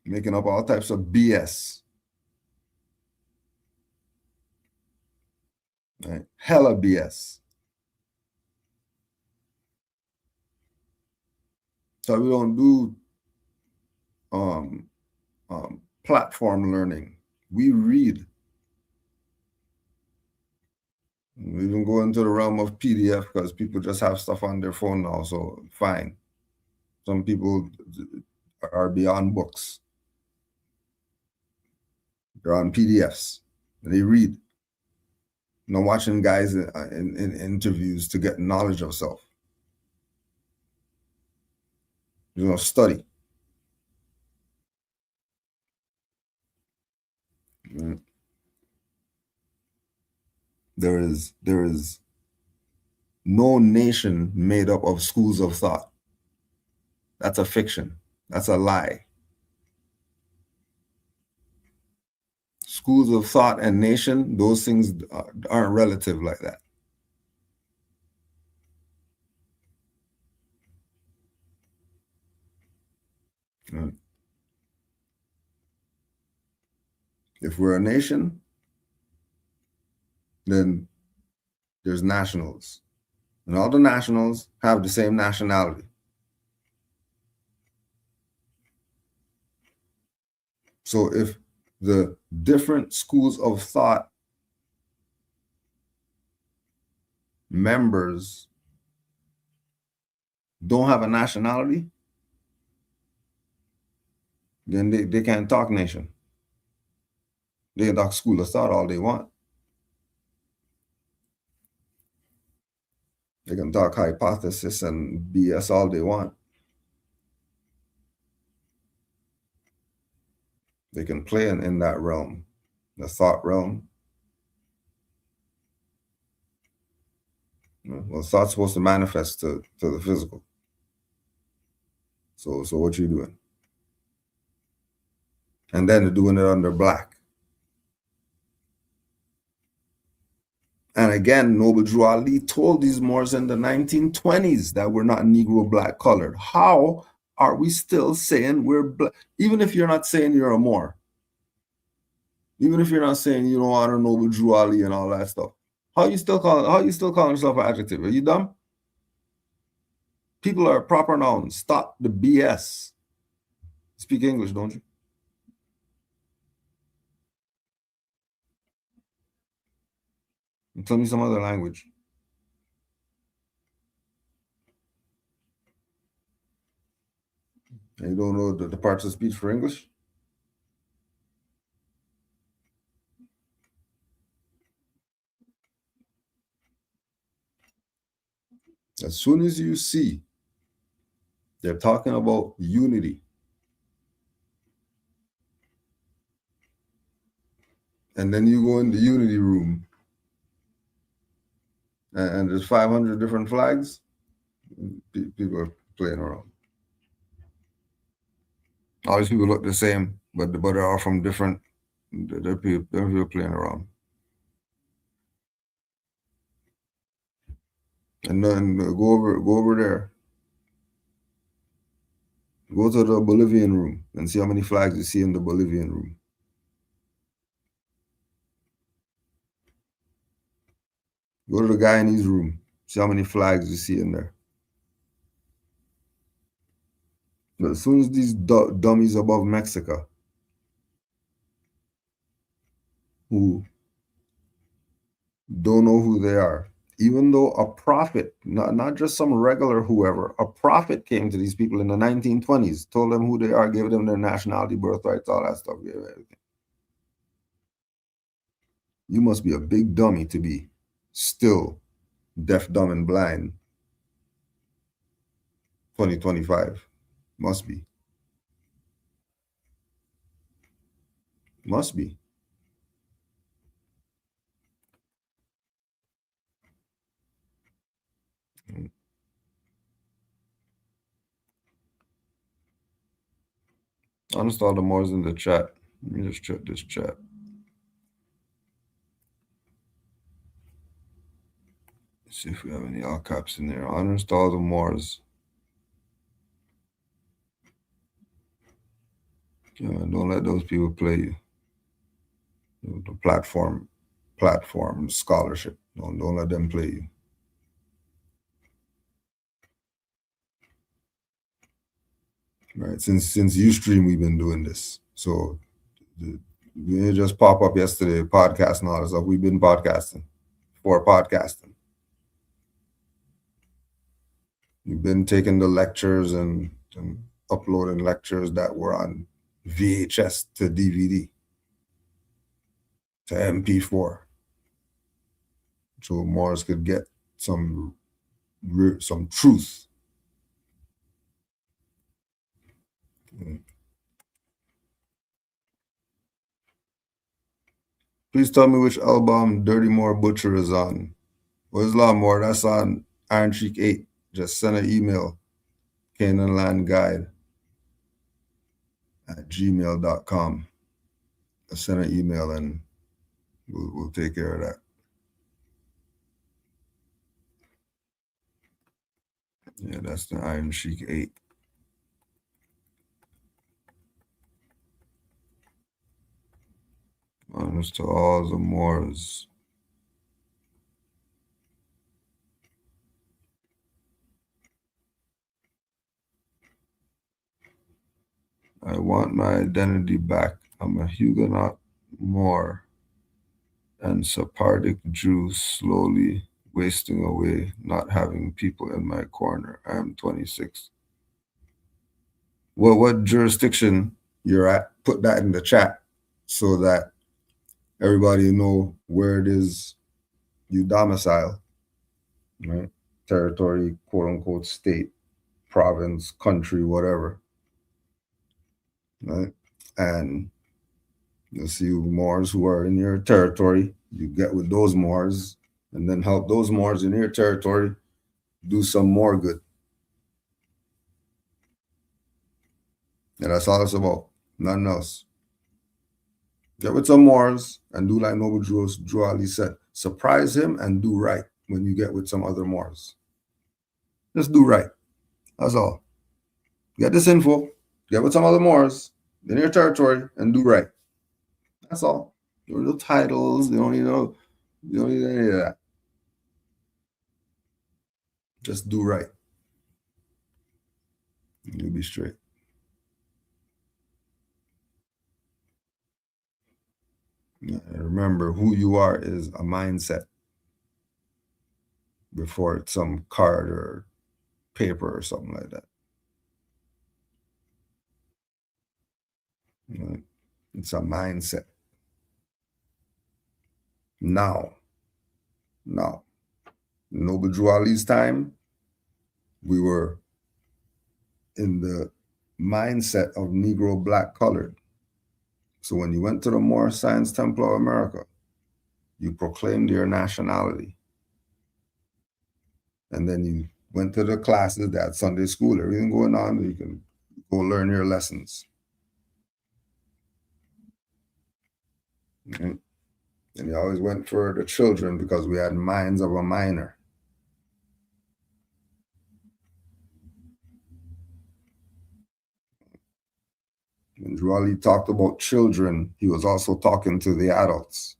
making up all types of BS. Right? Hella BS. So we don't do platform learning. We read. We even go into the realm of PDF because people just have stuff on their phone now, so fine. Some people are beyond books. They're on PDFs. They read. Not watching guys in interviews to get knowledge of self. Study. There is no nation made up of schools of thought. That's a fiction. That's a lie. Schools of thought and nation, those things aren't relative like that. If we're a nation, then there's nationals. And all the nationals have the same nationality. So if the different schools of thought members don't have a nationality, then they can't talk nation. They can talk school of thought all they want. They can talk hypothesis and BS all they want. They can play in that realm, the thought realm. Well, thought's supposed to manifest to the physical. So what you doing? And then they're doing it under black. And again, Noble Drew Ali told these Moors in the 1920s that we're not Negro black colored. How are we still saying we're black? Even if you're not saying you're a Moor. Even if you're not saying you don't honor Noble Drew Ali and all that stuff. How you still calling yourself an adjective? Are you dumb? People are proper nouns. Stop the BS. Speak English, don't you? And tell me some other language. And you don't know the parts of speech for English? As soon as you see they're talking about unity, and then you go in the unity room and there's 500 different flags, people are playing around. All these people look the same, but they're all from different, they're people playing around. And then go over there. Go to the Bolivian room and see how many flags you see in the Bolivian room. Go to the Guyanese room. See how many flags you see in there. But as soon as these dummies above Mexico, who don't know who they are, even though a prophet, not just some regular whoever, a prophet came to these people in the 1920s, told them who they are, gave them their nationality, birthrights, all that stuff, gave everything. You must be a big dummy to be still deaf, dumb, and blind. 2025. Must be. Must be. Uninstall the Moors in the chat. Let me just check this chat. See if we have any all caps in there. Uninstall the Moors. Yeah, don't let those people play you. The platform scholarship. Don't let them play you. Right. Since Ustream, we've been doing this. So it just pop up yesterday, podcast and all that stuff. We've been podcasting for podcasting. You've been taking the lectures and uploading lectures that were on VHS to DVD to MP4, so Moors could get some truth. Please tell me which album Dirty Moor Butcher is on. Where's Lawnmower? That's on Iron Cheek 8. Just send an email, Canaanland Guide @gmail.com. Send an email and we'll take care of that. Yeah, that's the Iron Cheek 8. Honest to all the Moors. I want my identity back. I'm a Huguenot Moor and Sephardic Jew, slowly wasting away, not having people in my corner. I am 26. Well, what jurisdiction you're at? Put that in the chat so that everybody know where it is you domicile, right? Territory, quote unquote, state, province, country, whatever, right? And you'll see Moors who are in your territory. You get with those Moors and then help those Moors in your territory do some more good. And that's all it's about. Nothing else. Get with some Moors and do like Noble Drew Ali said. Surprise him and do right when you get with some other Moors. Just do right. That's all. Get this info. Get with some other Moors in your territory and do right. That's all. You don't need no titles. You don't need any of that. Just do right. You'll be straight. And remember, who you are is a mindset before it's some card or paper or something like that. It's a mindset. Now, Noble Drew Ali's time, we were in the mindset of Negro, black, colored. So when you went to the Moorish Science Temple of America, you proclaimed your nationality. And then you went to the classes, they had Sunday school, everything going on, you can go learn your lessons. Okay. And you always went for the children because we had minds of a miner. When Drew Ali talked about children, he was also talking to the adults.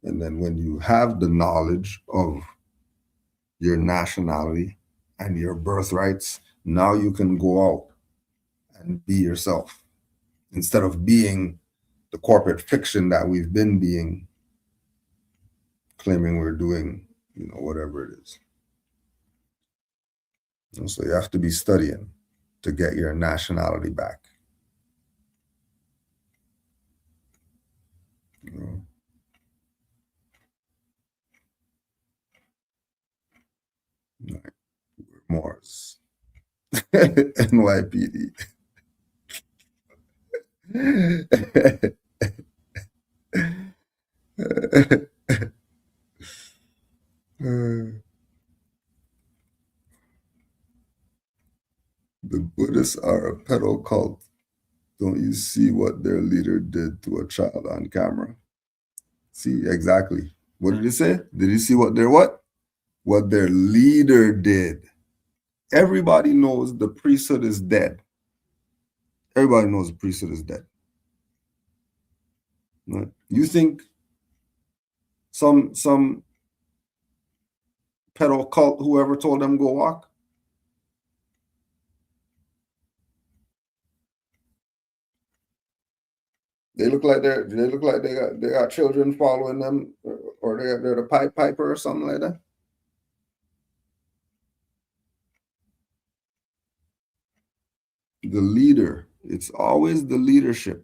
And then when you have the knowledge of your nationality and your birthrights, now you can go out and be yourself instead of being the corporate fiction that we've been being, claiming we're doing, whatever it is. And so you have to be studying to get your nationality back. Right. We're Moors. NYPD. The Buddhists are a pedo cult. Don't you see what their leader did to a child on camera? See, exactly. What did he say? Did he see what their what? What their leader did. Everybody knows the priesthood is dead. Everybody knows the priesthood is dead. Right? You think some pedo cult, whoever told them go walk? They look like they got children following them, or they're the Pied Piper or something like that. The leader. It's always the leadership.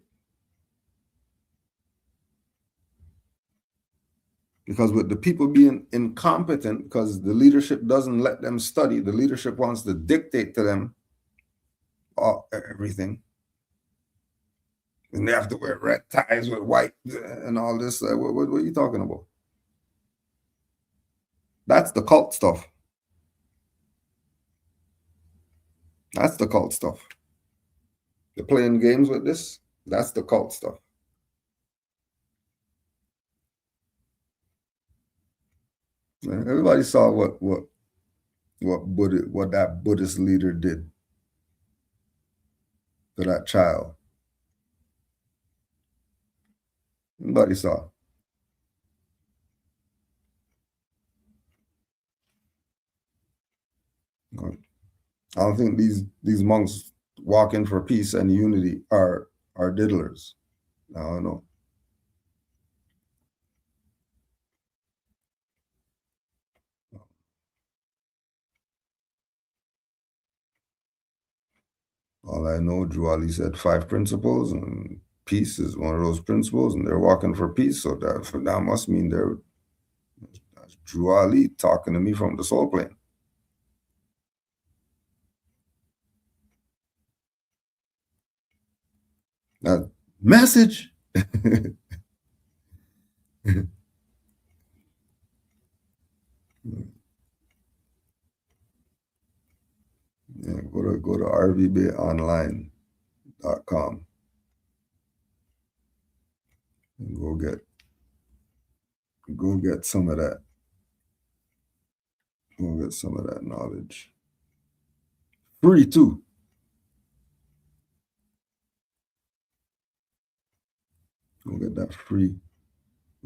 Because with the people being incompetent, because the leadership doesn't let them study, the leadership wants to dictate to them everything. And they have to wear red ties with white and all this. What are you talking about? That's the cult stuff. That's the cult stuff. They're playing games with this. That's the cult stuff. Everybody saw what that Buddhist leader did to that child. Everybody saw. I don't think these monks walking for peace and unity are diddlers. I don't know. All I know, Drew Ali said 5 principles, and peace is one of those principles, and they're walking for peace. So that must mean that's Drew Ali talking to me from the soul plane. That message. Yeah, go to rvbayonline.com and go get some of that. Go get some of that knowledge. Free too. Go get that free.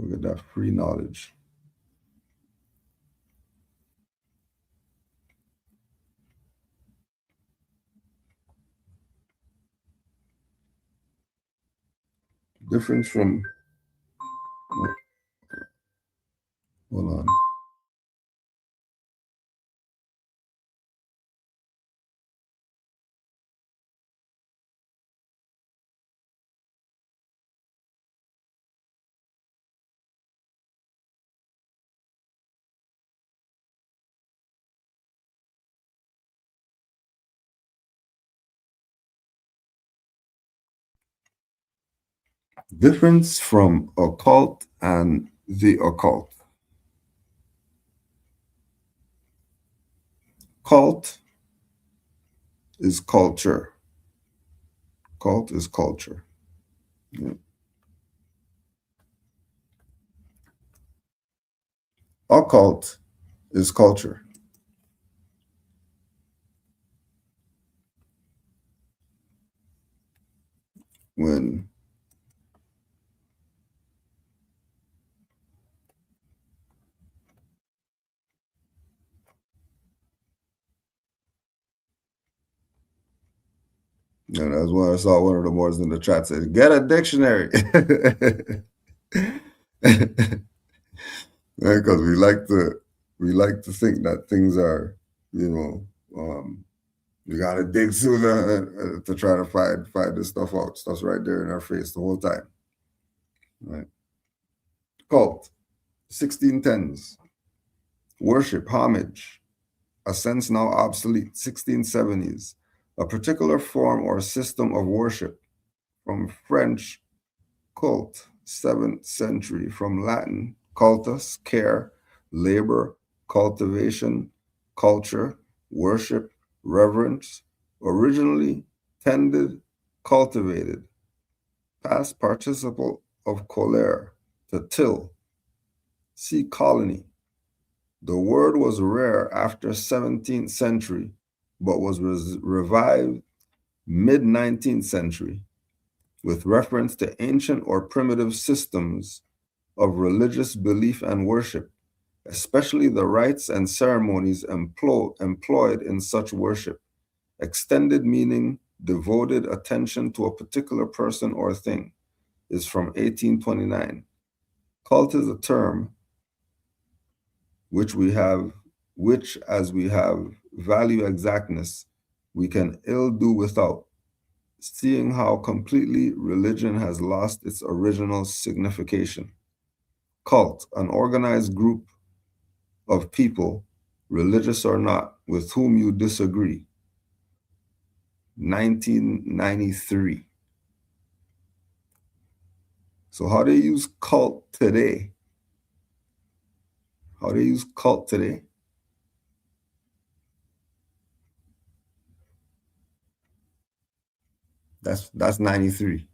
Go get that free knowledge. Difference from, hold on. Difference from occult and the occult. Cult is culture. Cult is culture. Yeah. Occult is culture. When and that's why I saw one of the boys in the chat say, "Get a dictionary," because we like to think that things are, you gotta dig through to try to find this stuff out. Stuff's right there in our face the whole time. Right? Cult, 1610s. Worship, homage, a sense now obsolete, 1670s. A particular form or system of worship, from French cult, 7th century, from Latin cultus, care, labor, cultivation, culture, worship, reverence, originally tended, cultivated, past participle of colere, to till. See colony. The word was rare after 17th century, but was revived mid-19th century with reference to ancient or primitive systems of religious belief and worship, especially the rites and ceremonies employed in such worship. Extended meaning, devoted attention to a particular person or thing. is from 1829. Cult is a term which as we have value exactness, we can ill do without, seeing how completely religion has lost its original signification. Cult, an organized group of people, religious or not, with whom you disagree. 1993. So how do you use cult today? How do you use cult today? That's 93.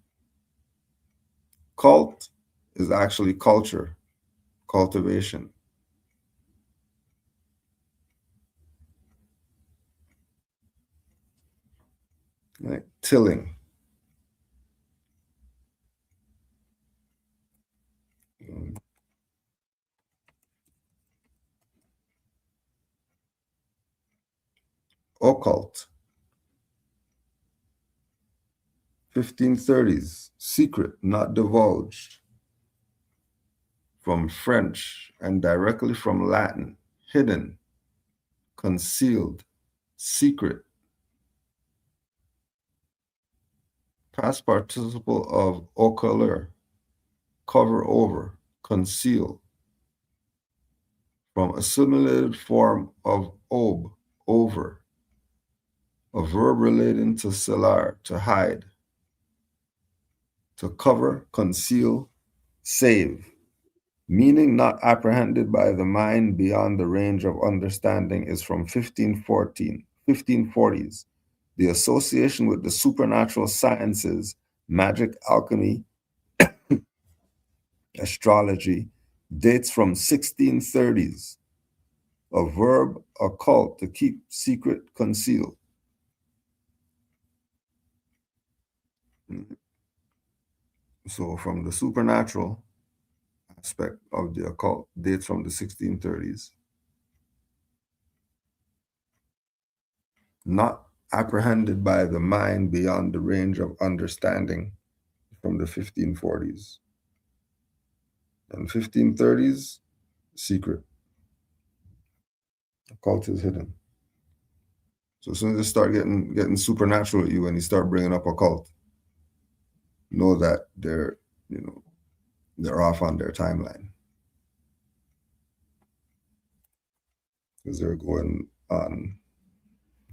Cult is actually culture, cultivation. Like tilling. Occult. 1530s, secret, not divulged. From French and directly from Latin, hidden, concealed, secret. Past participle of occular, cover over, conceal. From assimilated form of ob, over. A verb relating to celar, to hide. To cover, conceal, save. Meaning not apprehended by the mind beyond the range of understanding is from 1540s. The association with the supernatural sciences, magic, alchemy, astrology, dates from 1630s. A verb, occult, to keep secret, concealed. So from the supernatural aspect of the occult dates from the 1630s. Not apprehended by the mind beyond the range of understanding from the 1540s. And 1530s, secret. Occult is hidden. So as soon as they start getting supernatural at you and you start bringing up occult, know that they're off on their timeline. Because they're going on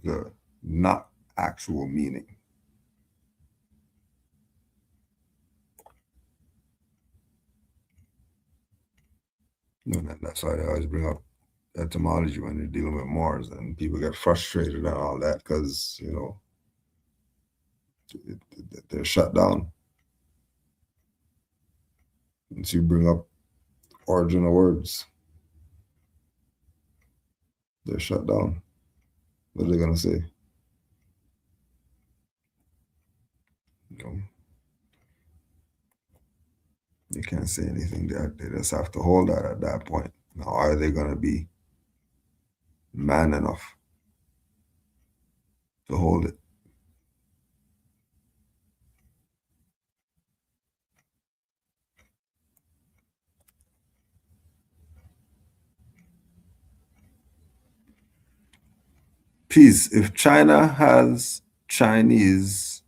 the not actual meaning. And that's why they always bring up etymology when they're dealing with Moors, and people get frustrated and all that because, they're shut down. Once you bring up origin of words, they're shut down. What are they going to say? They can't say anything. They just have to hold that at that point. Now, are they going to be man enough to hold it? Peace. If China has Chinese,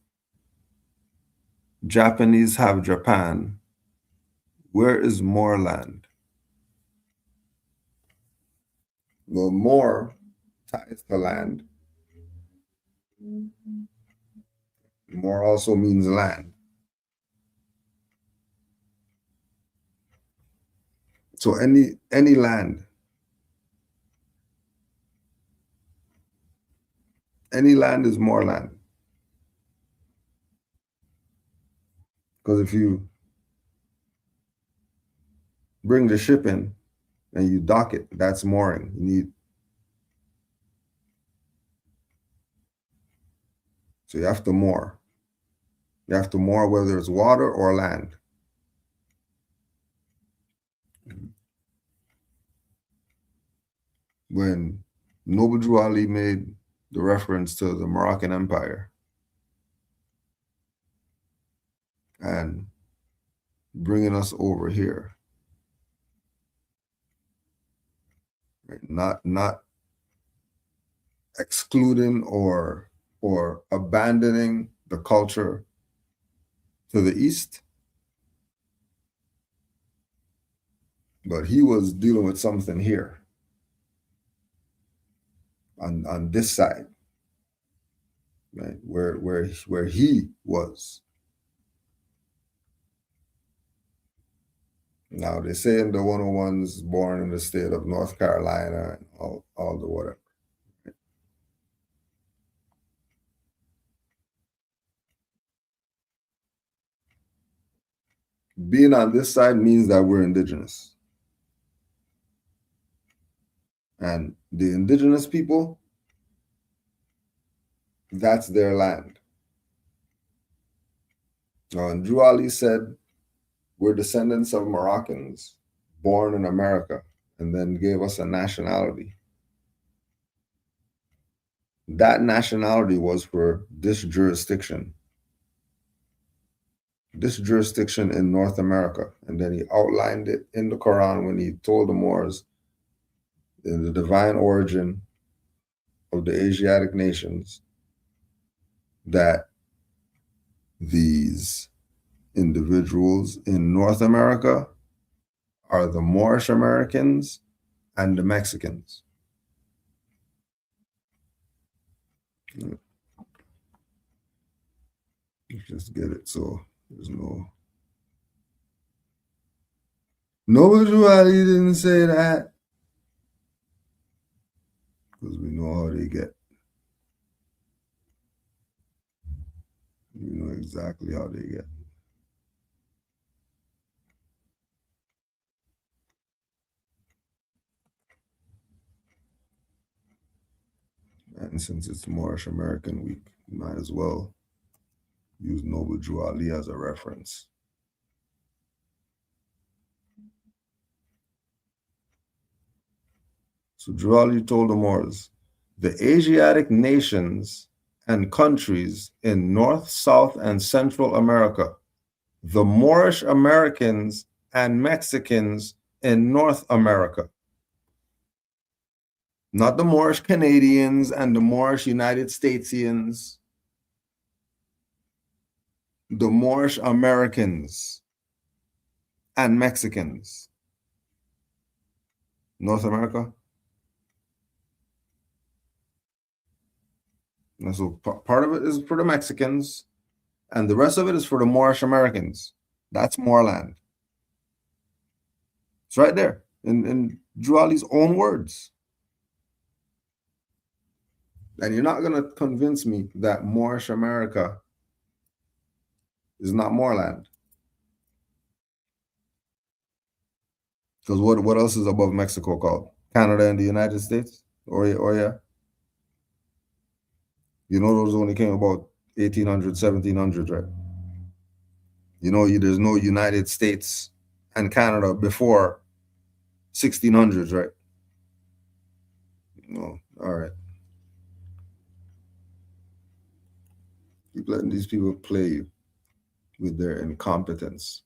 Japanese have Japan, where is more land? Well, more ties to land. More also means land. So any land, any land is more land. Because if you bring the ship in and you dock it, that's mooring. So you have to moor. You have to moor whether it's water or land. When Noble Drew Ali made the reference to the Moroccan Empire and bringing us over here. Right? Not excluding or abandoning the culture to the east, but he was dealing with something here on this side, right? Where he was. Now they say in the 101s born in the state of North Carolina and all the whatever. Being on this side means that we're indigenous. And the indigenous people, that's their land. And Drew Ali said, we're descendants of Moroccans born in America, and then gave us a nationality. That nationality was for this jurisdiction in North America. And then he outlined it in the Quran when he told the Moors in the divine origin of the Asiatic nations that these individuals in North America are the Moorish Americans and the Mexicans. Let's just get it so there's nobody didn't say that, because we know how they get. We know exactly how they get. And since it's Moorish American Week, we might as well use Noble Drew Ali as a reference. So Drew Ali told the Moors, the Asiatic nations and countries in North, South, and Central America, the Moorish Americans and Mexicans in North America, not the Moorish Canadians and the Moorish United Statesians, the Moorish Americans and Mexicans. North America. And so part of it is for the Mexicans, and the rest of it is for the Moorish Americans. That's Moorland. It's right there in Drew Ali's own words. And you're not going to convince me that Moorish America is not Moorland. Because what else is above Mexico called? Canada and the United States? Or yeah? You know those only came about 1800, 1700, right? You know, there's no United States and Canada before 1600s, right? No, all right. Keep letting these people play you with their incompetence.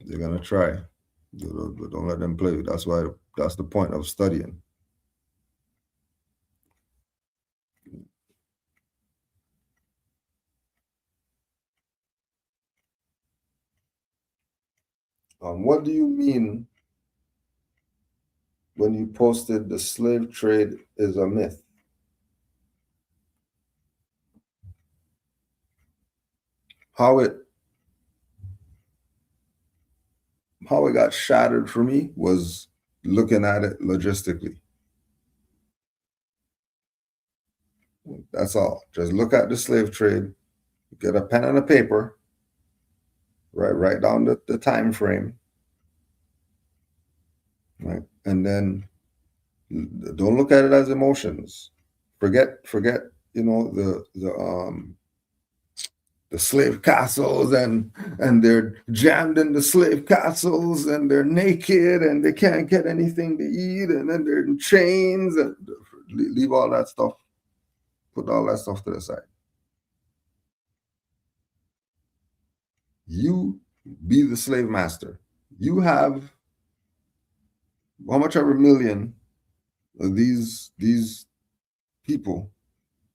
They're gonna try, but don't let them play you. That's the point of studying. What do you mean when you posted the slave trade is a myth? How it got shattered for me was looking at it logistically. That's all. Just look at the slave trade, get a pen and a paper, write down the time frame, right? And then don't look at it as emotions. Forget, you know, the slave castles and they're jammed in the slave castles and they're naked and they can't get anything to eat and then they're in chains, and leave all that stuff. Put all that stuff to the side. You be the slave master. You have how much ever million of these people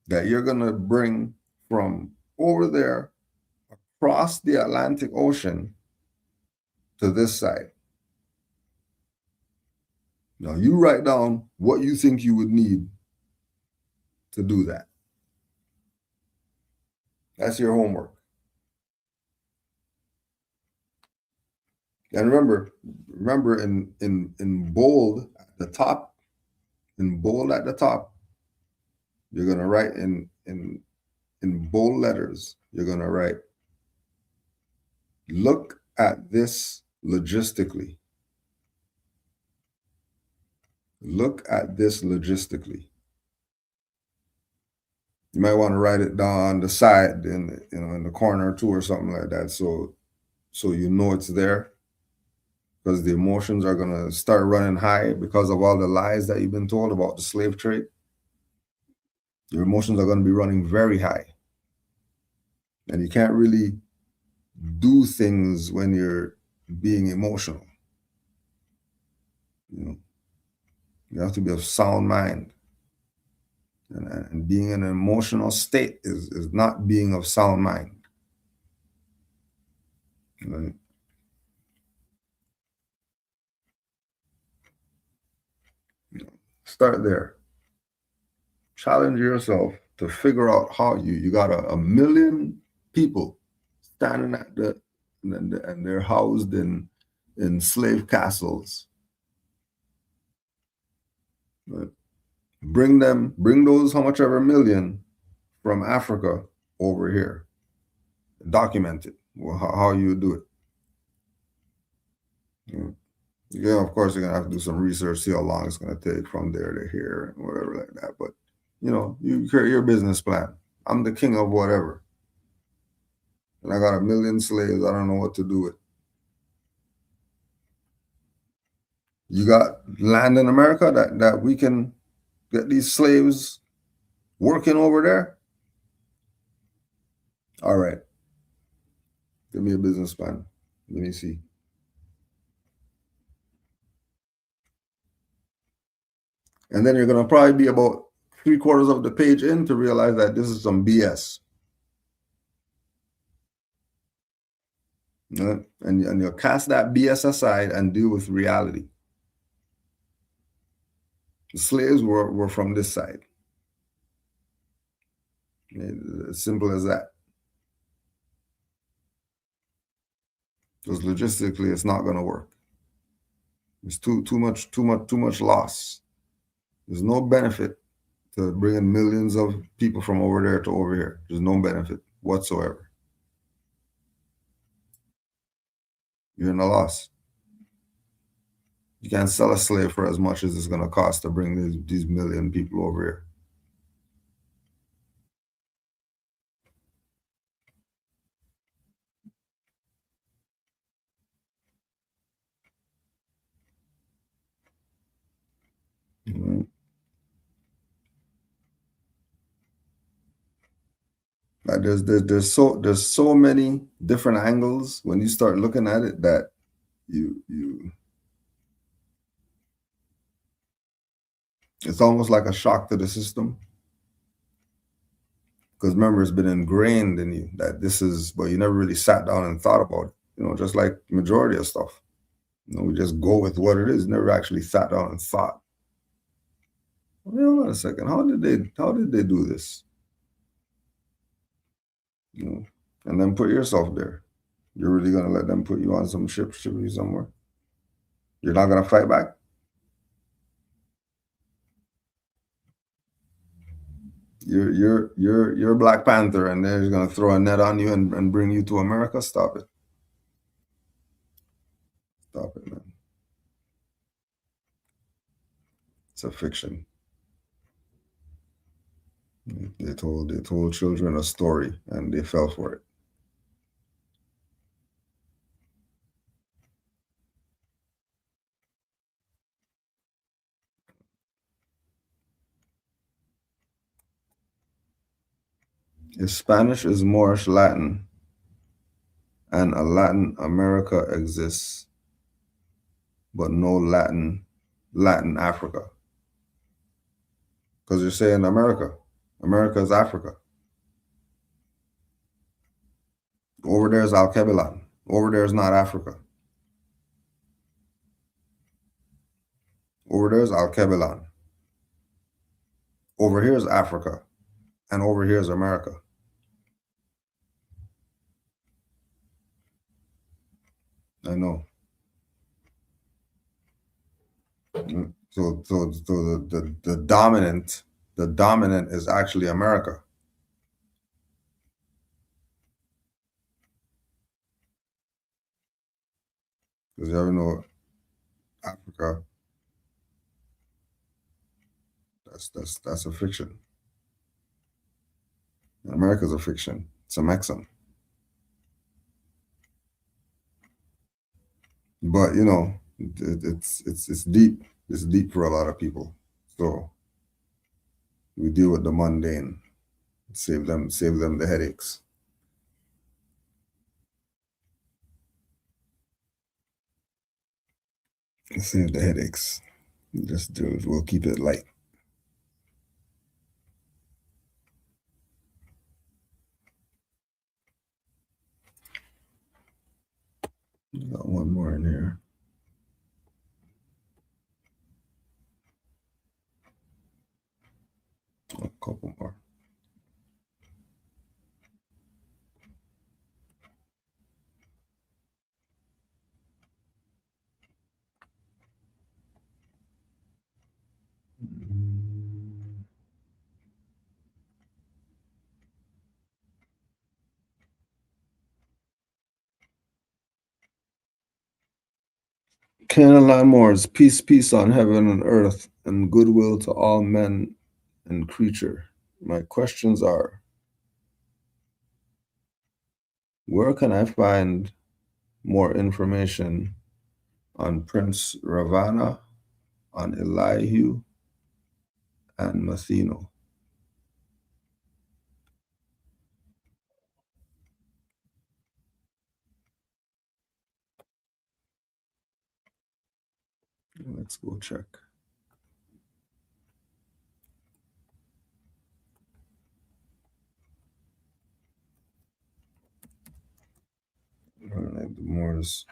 that you're gonna bring from over there across the Atlantic Ocean to this side. Now you write down what you think you would need to do that. That's your homework. And remember in bold at the top, you're gonna write in bold letters, you're gonna write, look at this logistically. Look at this logistically. You might want to write it down on the side in the corner too or something like that, so you know it's there, because the emotions are gonna start running high because of all the lies that you've been told about the slave trade. Your emotions are gonna be running very high, and you can't really do things when you're being emotional. You have to be of sound mind. And being in an emotional state is not being of sound mind. Right? Start there. Challenge yourself to figure out how you got a million people standing at and they're housed in slave castles. Right? Bring those how much ever million from Africa over here. Document it. How you do it. Yeah, of course you're gonna have to do some research, see how long it's gonna take from there to here, and whatever like that. But you create your business plan. I'm the king of whatever, and I got a million slaves. I don't know what to do with. You got land in America that we can get these slaves working over there. All right, give me a business plan. Let me see. And then you're gonna probably be about 3/4 of the page in to realize that this is some BS. And you'll cast that BS aside and deal with reality. The slaves were from this side. As simple as that. Because logistically, it's not going to work. It's too much loss. There's no benefit to bringing millions of people from over there to over here. There's no benefit whatsoever. You're in a loss. You can't sell a slave for as much as it's going to cost to bring these million people over here. Mm-hmm. Like there's so many different angles when you start looking at it that it's almost like a shock to the system. Because remember, it's been ingrained in you that this is, but you never really sat down and thought about it. Just like majority of stuff. We just go with what it is. Never actually sat down and thought. Hold on a second. How did they do this? And then put yourself there. You're really gonna let them put you on some ship you somewhere? You're not gonna fight back? You're Black Panther, and they're gonna throw a net on you and bring you to America? Stop it. Stop it, man. It's a fiction. They told children a story and they fell for it. If Spanish is Moorish Latin and a Latin America exists, but no Latin Africa. Because you're saying America. America is Africa. Over there is Alkebulan. Over there is not Africa. Over there is Alkebulan. Over here is Africa. And over here is America. I know. So the dominant is actually America. Because you ever know Africa, that's a fiction. America's a fiction. It's a maxim. But you know, it's deep. It's deep for a lot of people. So we deal with the mundane. Save them the headaches. Save the headaches. We'll keep it light. Got one more in here. A couple more. Canaanland Moors, peace, peace on heaven and earth, and goodwill to all men and creature. My questions are, where can I find more information on Prince Ravana, on Elihu, and Mathino? Let's go check. The Moors.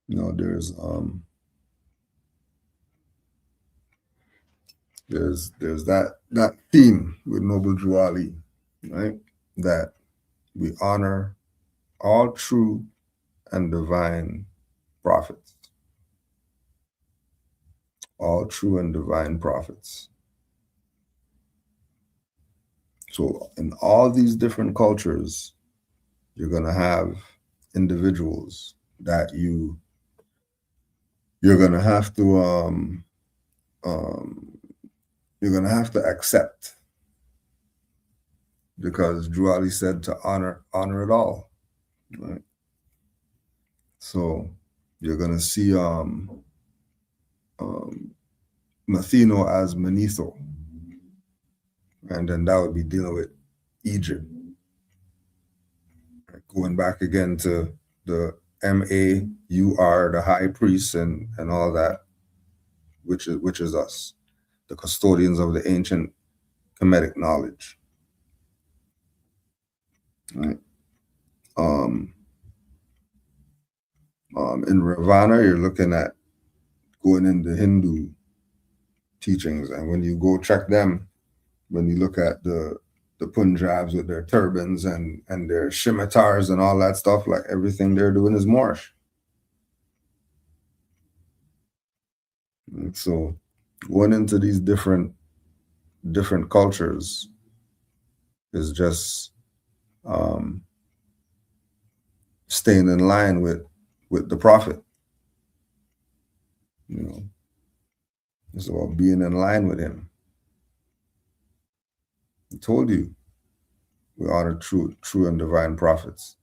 No, there's that theme with Noble Drew Ali, right? That we honor all true and divine prophets. All true and divine prophets. So in all these different cultures, you're gonna have individuals that you're gonna have to you're gonna have to accept, because Drew Ali said to honor it all, right? So you're gonna see Mathino as Manetho, and then that would be dealing with Egypt. Going back again to the M-A-U-R, the high priest and all that, which is us, the custodians of the ancient Kemetic knowledge. Right. In Ravana, you're looking at going into Hindu teachings, and when you go check them, when you look at the Punjabs with their turbans and their scimitars and all that stuff, like everything they're doing is Moorish. And so going into these different cultures is just staying in line with the prophet. You know, it's about being in line with him. I told you, We honor true and divine prophets.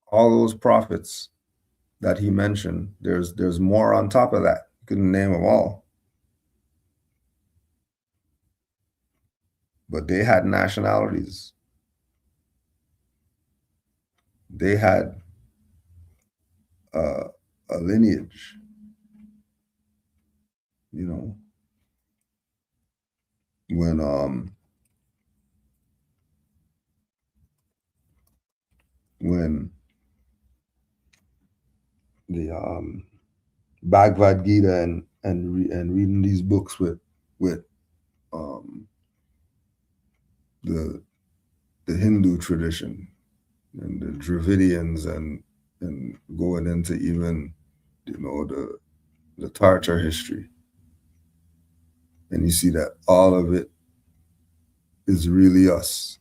All those prophets that he mentioned, there's more on top of that. You couldn't name them all. But they had nationalities. They had a lineage, you know. When the Bhagavad Gita and reading these books with the Hindu tradition and the Dravidians and going into even, you know, the Tartar history, and you see that all of it is really us.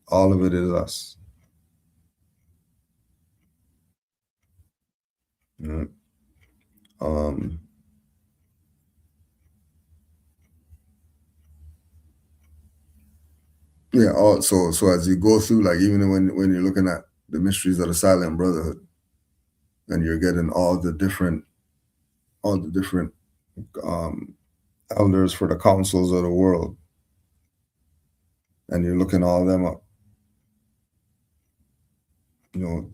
All of it is us. You know? Yeah. So as you go through, like even when you're looking at the mysteries of the Silent Brotherhood, and you're getting all the different elders for the councils of the world, and you're looking all them up, you know,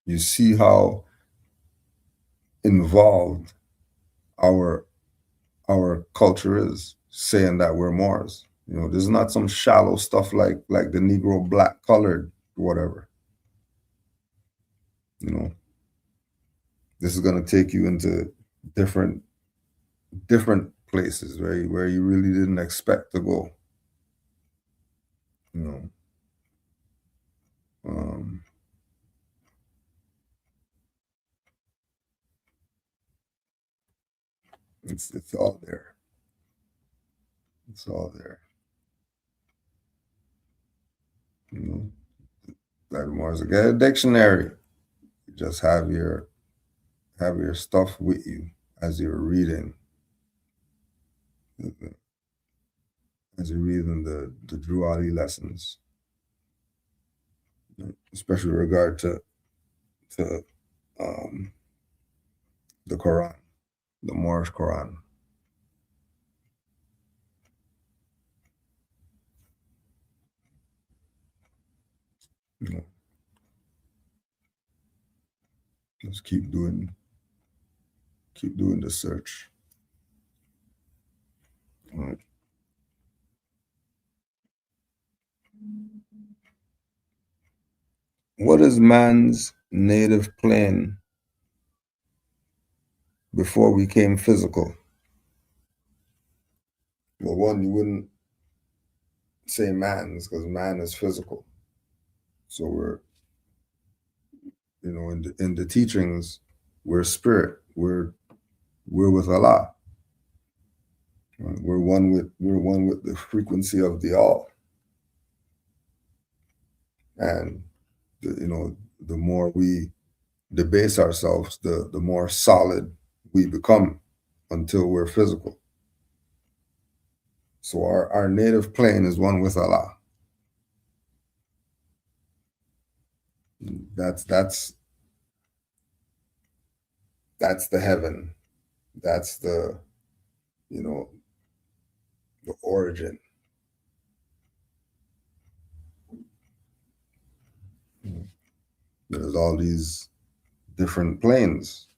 you see how involved our culture is, saying that we're Moors. You know, this is not some shallow stuff like the Negro black colored whatever. You know, this is going to take you into different places where you really didn't expect to go. You know, it's all there. It's all there. You know, like Mars, get a dictionary. You just have your stuff with you as you're reading. As you're reading the Drew Ali lessons, especially with regard to the Quran, the Moorish Quran. You know, just keep doing the search. All right. What is man's native plane before we came physical? Well, one, you wouldn't say man's because man is physical. So we're, you know, in the teachings, we're spirit. We're with Allah. Right? We're one with the frequency of the all. And the more we debase ourselves, the more solid we become until we're physical. So our native plane is one with Allah. That's the heaven. That's the origin. There's all these different planes,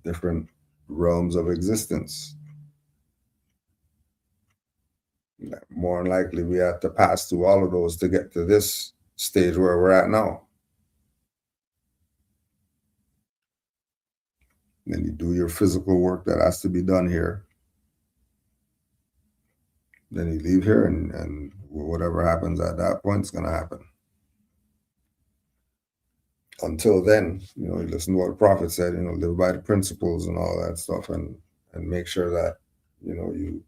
different realms of existence. More than likely, we have to pass through all of those to get to this stage where we're at now. Then you do your physical work that has to be done here. Then you leave here, and whatever happens at that point is going to happen. Until then, you listen to what the Prophet said, live by the principles and all that stuff, and make sure that, you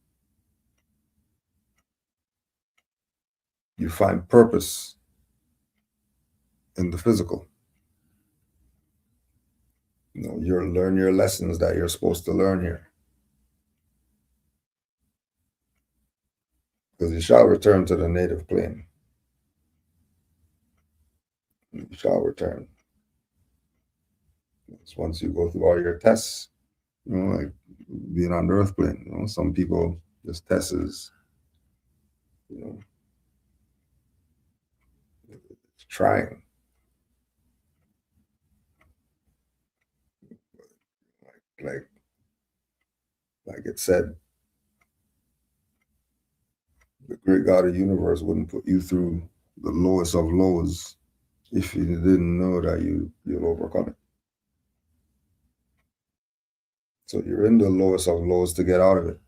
find purpose in the physical. You learn your lessons that you're supposed to learn here. You shall return to the native plane. You shall return. It's once you go through all your tests, like being on the earth plane. Some people just test is, it's trying. Like it said, the great God of the universe wouldn't put you through the lowest of lows if you didn't know that you'll overcome it. So you're in the lowest of lows to get out of it.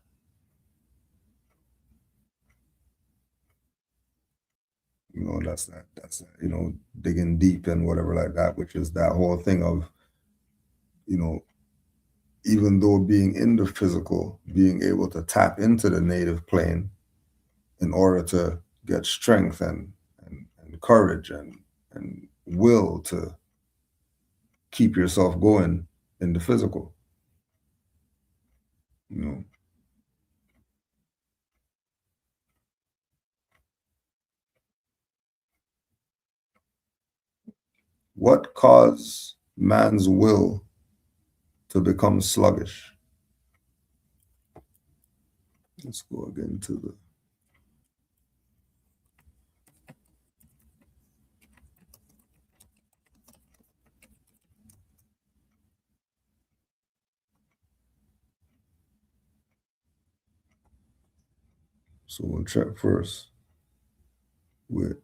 That's digging deep and whatever like that, which is that whole thing of, even though being in the physical, being able to tap into the native plane in order to get strength and courage and will to keep yourself going in the physical. What caused man's will to become sluggish? Let's go again to the So we'll check first with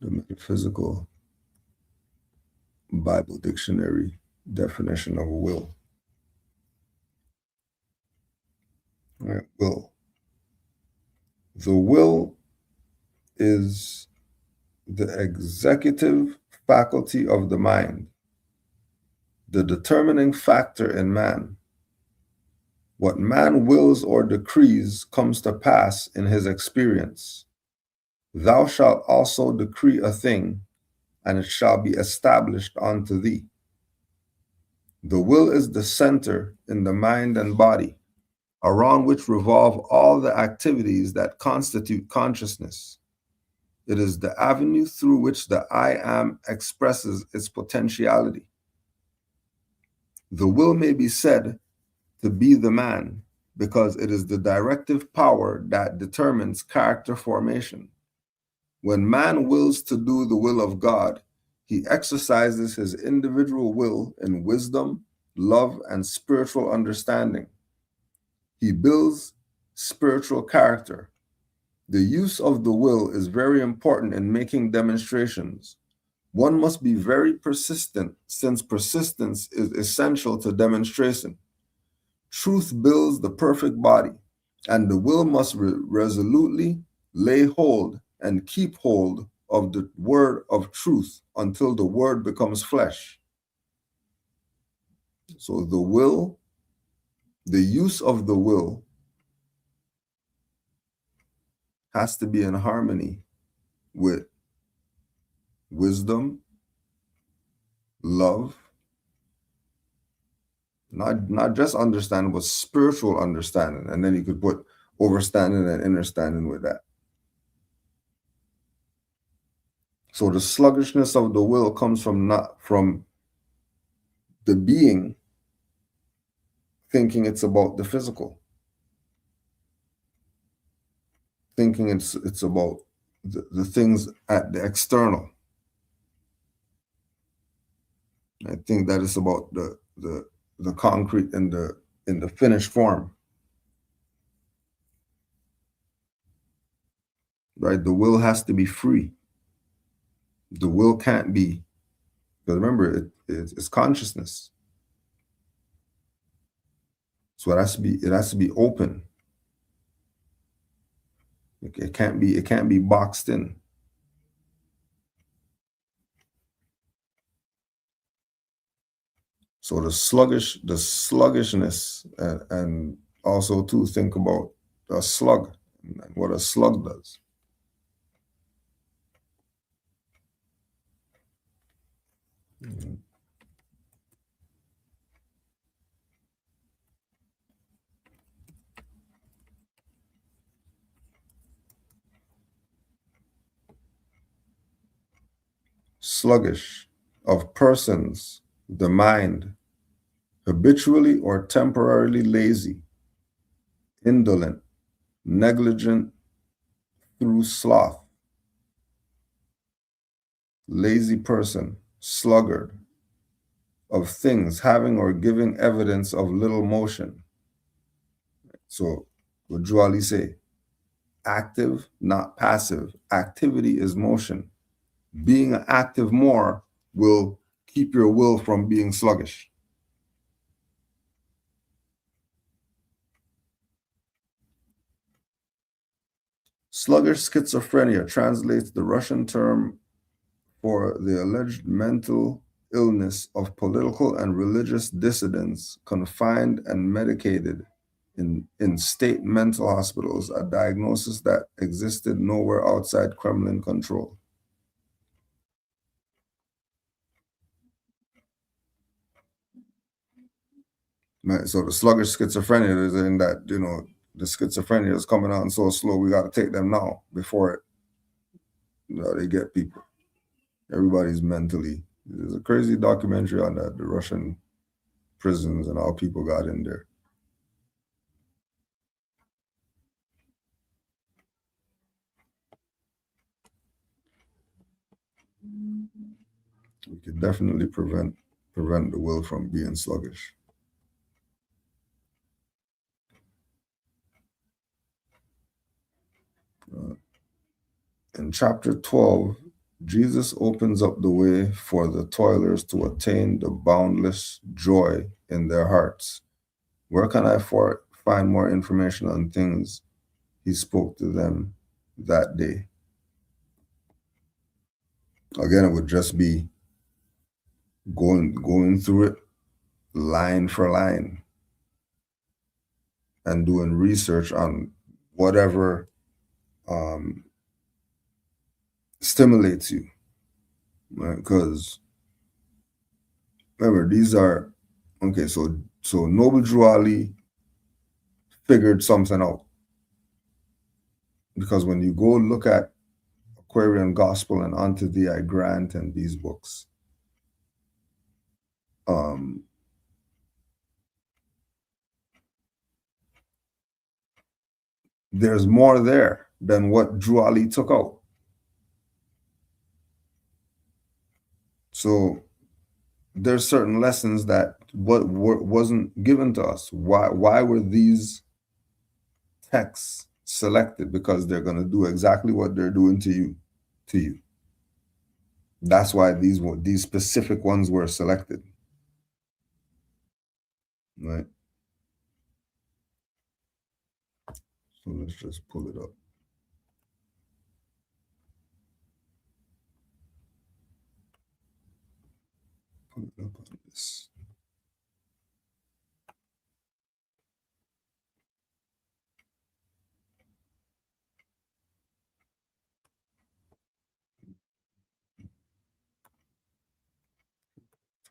the metaphysical Bible dictionary definition of will. All right, will. The will is the executive faculty of the mind, the determining factor in man. What man wills or decrees comes to pass in his experience. Thou shalt also decree a thing, and it shall be established unto thee. The will is the center in the mind and body, around which revolve all the activities that constitute consciousness. It is the avenue through which the I am expresses its potentiality. The will may be said to be the man because it is the directive power that determines character formation. When man wills to do the will of God, he exercises his individual will in wisdom, love, and spiritual understanding. He builds spiritual character. The use of the will is very important in making demonstrations. One must be very persistent, since persistence is essential to demonstration. Truth builds the perfect body, and the will must resolutely lay hold and keep hold of the word of truth until the word becomes flesh. So the will, the use of the will, has to be in harmony with wisdom, love, not just understanding, but spiritual understanding. And then you could put overstanding and understanding with that. So the sluggishness of the will comes from the being thinking it's about the physical, thinking it's about the things at the external. I think that it's about the concrete in the finished form. Right? The will has to be free. The will can't be, because remember, it's consciousness. So it has to be open. It can't be boxed in. So the sluggishness, and also to think about a slug and what a slug does. Mm-hmm. sluggish, of persons, the mind, habitually or temporarily lazy, indolent, negligent through sloth, lazy person, sluggard, of things having or giving evidence of little motion. So, what Juali say? Active, not passive. Activity is motion. Being active more will keep your will from being sluggish. Sluggish schizophrenia translates the Russian term for the alleged mental illness of political and religious dissidents confined and medicated in state mental hospitals, a diagnosis that existed nowhere outside Kremlin control. Right, so the sluggish schizophrenia is in that, the schizophrenia is coming on so slow, we got to take them now before they get people. Everybody's mentally. There's a crazy documentary on that, the Russian prisons and how people got in there. We could definitely prevent the will from being sluggish. In chapter 12, Jesus opens up the way for the toilers to attain the boundless joy in their hearts. Where can I find more information on things he spoke to them that day? Again, it would just be going through it line for line and doing research on whatever stimulates you, right? Because remember, these are okay. So Noble Drew Ali figured something out, because when you go look at Aquarian Gospel and Unto Thee I Grant and these books, there's more there than what Drew Ali took out. So there's certain lessons that wasn't given to us. Why were these texts selected? Because they're going to do exactly what they're doing to you. That's why these specific ones were selected, right? So let's just pull it up. Pull it up on this.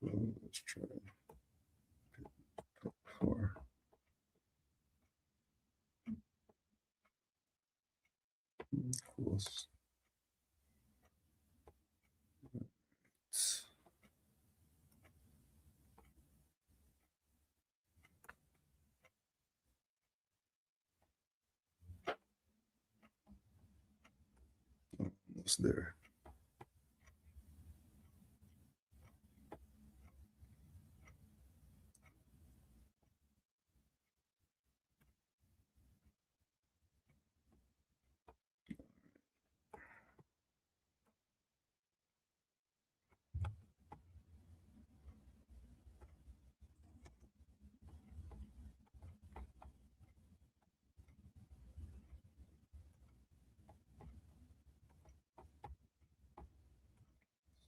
Let's try 4. Of course. Almost there.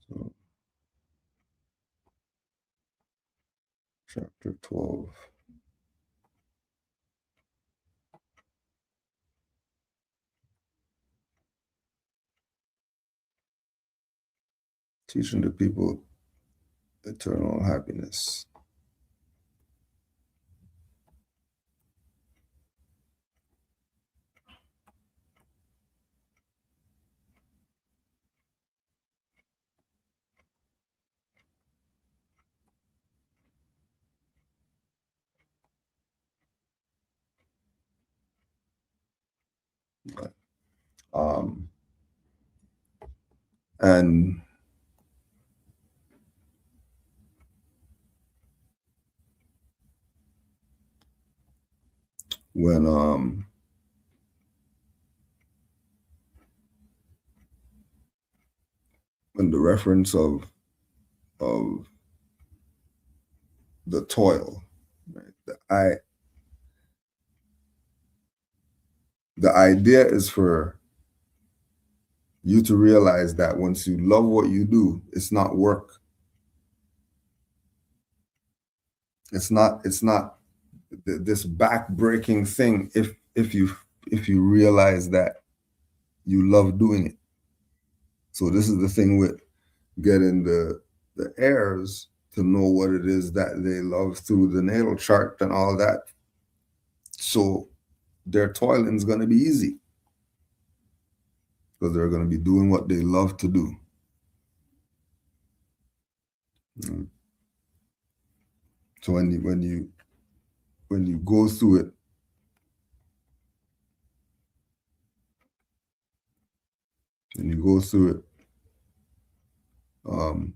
So, chapter 12. Teaching the people eternal happiness. And when the reference of the toil, right? The idea is for you to realize that once you love what you do, it's not work. It's not this back-breaking thing if you realize that you love doing it. So this is the thing with getting the heirs to know what it is that they love through the natal chart and all that. So their toiling is going to be easy because they're going to be doing what they love to do. So when you go through it, I'm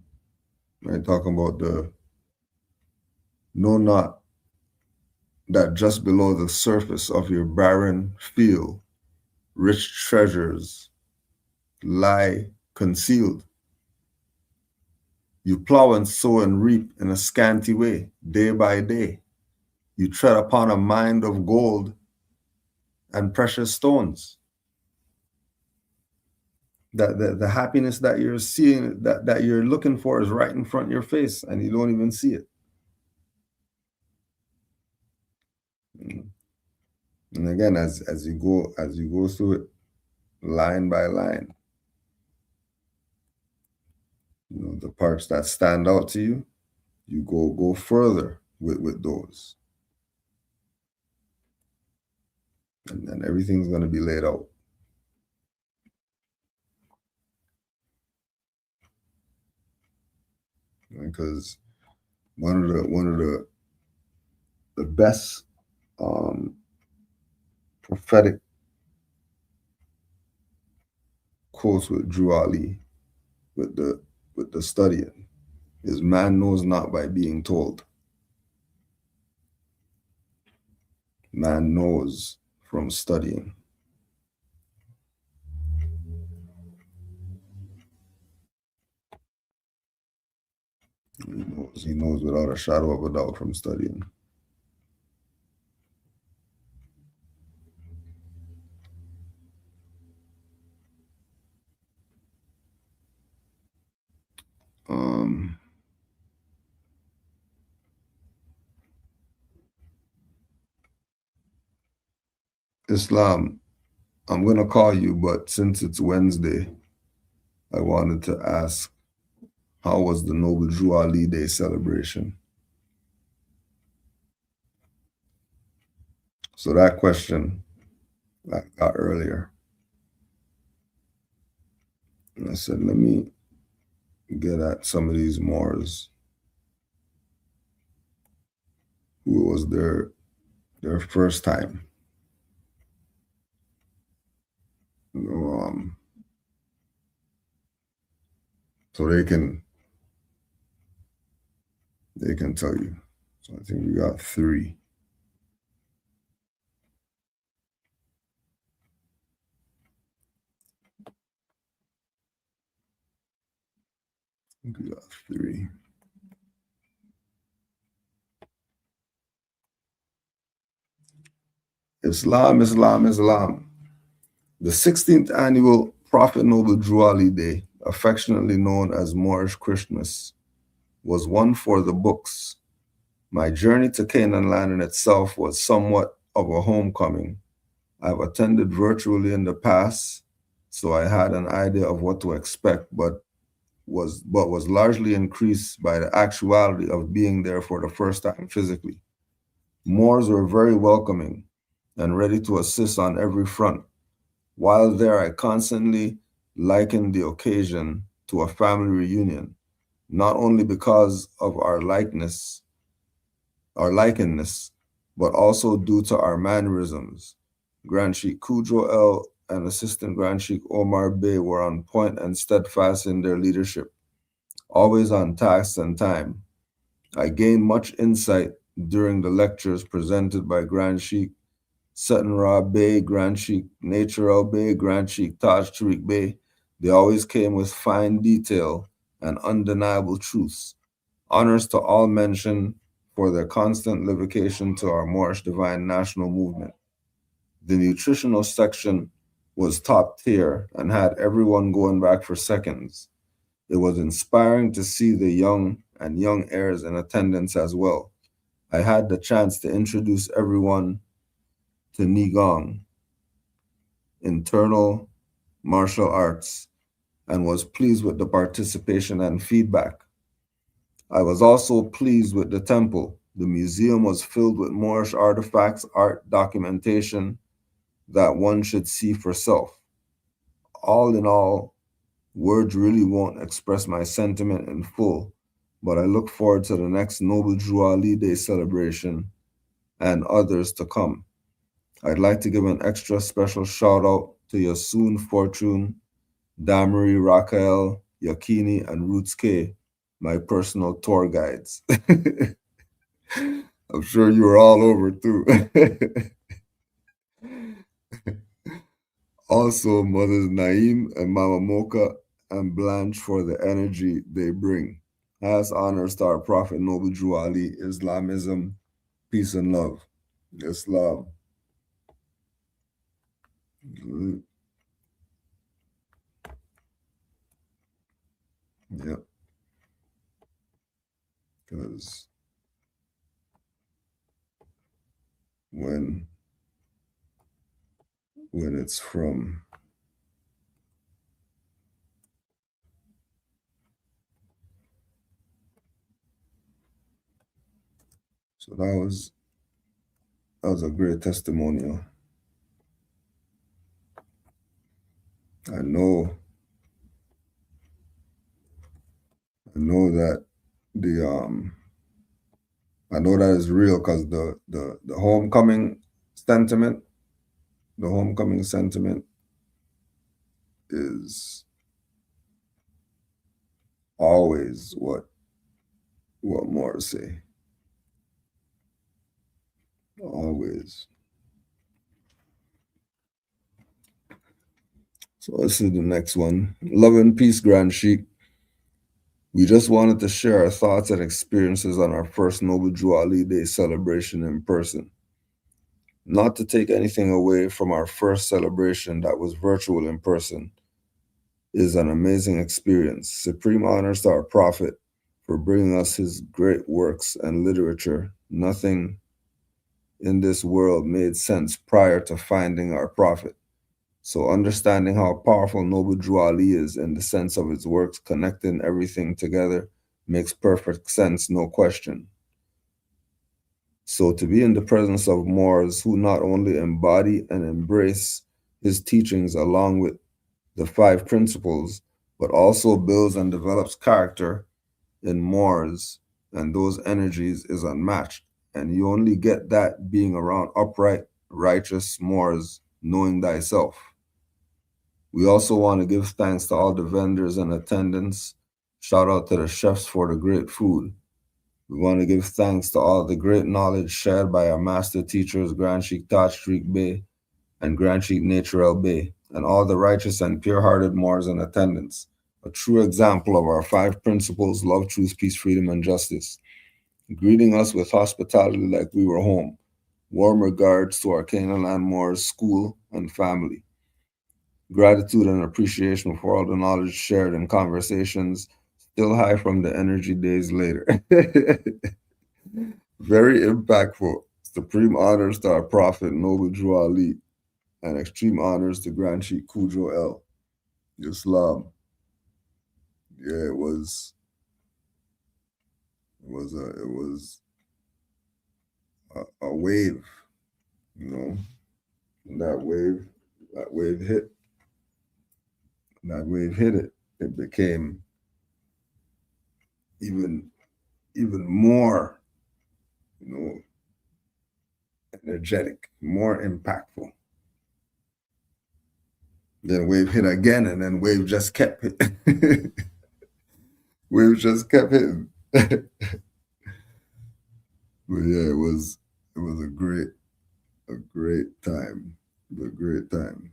talking about know not that just below the surface of your barren field, rich treasures lie concealed. You plow and sow and reap in a scanty way, day by day. You tread upon a mine of gold and precious stones. That the happiness that you're seeing, that you're looking for, is right in front of your face, and you don't even see it. And again, as you go through it, line by line, the parts that stand out to you, you go further with those, and then everything's going to be laid out. Because one of the best prophetic quotes with Drew Ali, with the studying, is man knows not by being told. Man knows from studying. He knows without a shadow of a doubt from studying. Islam, I'm going to call you, but since it's Wednesday, I wanted to ask, how was the Noble Drew Ali Day celebration? So that question I got earlier. And I said, let me get at some of these Moors who it was their first time. So they can tell you. So I think we got 3. We got 3. Islam. The 16th annual Prophet Noble Drew Ali Day, affectionately known as Moorish Christmas, was one for the books. My journey to Canaanland in itself was somewhat of a homecoming. I've attended virtually in the past, so I had an idea of what to expect, but was largely increased by the actuality of being there for the first time physically. Moors were very welcoming and ready to assist on every front. While there, I constantly likened the occasion to a family reunion, not only because of our likeness, but also due to our mannerisms. Grand Sheikh Kudro El and Assistant Grand Sheikh Omar Bey were on point and steadfast in their leadership, always on task and time. I gained much insight during the lectures presented by Grand Sheikh Sutton Ra Bey, Grand Sheikh Nature El Bey, Grand Sheikh Taj Tariq Bey. They always came with fine detail and undeniable truths. Honors to all mentioned for their constant livocation to our Moorish Divine National Movement. The nutritional section was top tier and had everyone going back for seconds. It was inspiring to see the young and young heirs in attendance as well. I had the chance to introduce everyone to Nigong, internal martial arts, and was pleased with the participation and feedback. I was also pleased with the temple. The museum was filled with Moorish artifacts, art, documentation that one should see for self. All in all, words really won't express my sentiment in full, but I look forward to the next Noble Drew Ali Day celebration and others to come. I'd like to give an extra special shout out to Yasoon Fortune, Damery, Raquel, Yakini, and Roots K, my personal tour guides. I'm sure you were all over too. Also, Mothers Naeem and Mama Mocha and Blanche for the energy they bring. Highest honors to our Prophet Noble Drew Ali, Islamism, peace and love. Islam. Yep. Because when it's from so that was a great testimonial. I know that I know that is real because the homecoming sentiment, is always what more say. Always. So this is the next one. Love and peace, Grand Sheikh. We just wanted to share our thoughts and experiences on our first Noble Drew Ali Day celebration in person. Not to take anything away from our first celebration that was virtual in person, is an amazing experience. Supreme honors to our Prophet for bringing us his great works and literature. Nothing in this world made sense prior to finding our Prophet. So understanding how powerful Noble Drew Ali is in the sense of his works, connecting everything together, makes perfect sense, no question. So to be in the presence of Moors who not only embody and embrace his teachings along with the 5 principles, but also builds and develops character in Moors, and those energies is unmatched. And you only get that being around upright, righteous Moors, knowing thyself. We also want to give thanks to all the vendors and attendants. Shout out to the chefs for the great food. We want to give thanks to all the great knowledge shared by our master teachers, Grand Sheikh Taj Tariq Bey and Grand Sheikh Nature El Bey, and all the righteous and pure-hearted Moors in attendance. A true example of our 5 principles: love, truth, peace, freedom, and justice. Greeting us with hospitality like we were home. Warm regards to our Canaanland Moors school and family. Gratitude and appreciation for all the knowledge shared in conversations, still high from the energy days later. Very impactful. Supreme honors to our Prophet Noble Drew Ali, and extreme honors to Grand Sheikh Khujo El. Islam. Yeah, it was a wave, you know. That wave hit. That wave hit it. It became even more, you know, energetic, more impactful. Then wave hit again, and then wave just kept hitting. Wave just kept hitting. But yeah, it was a great time. A great time.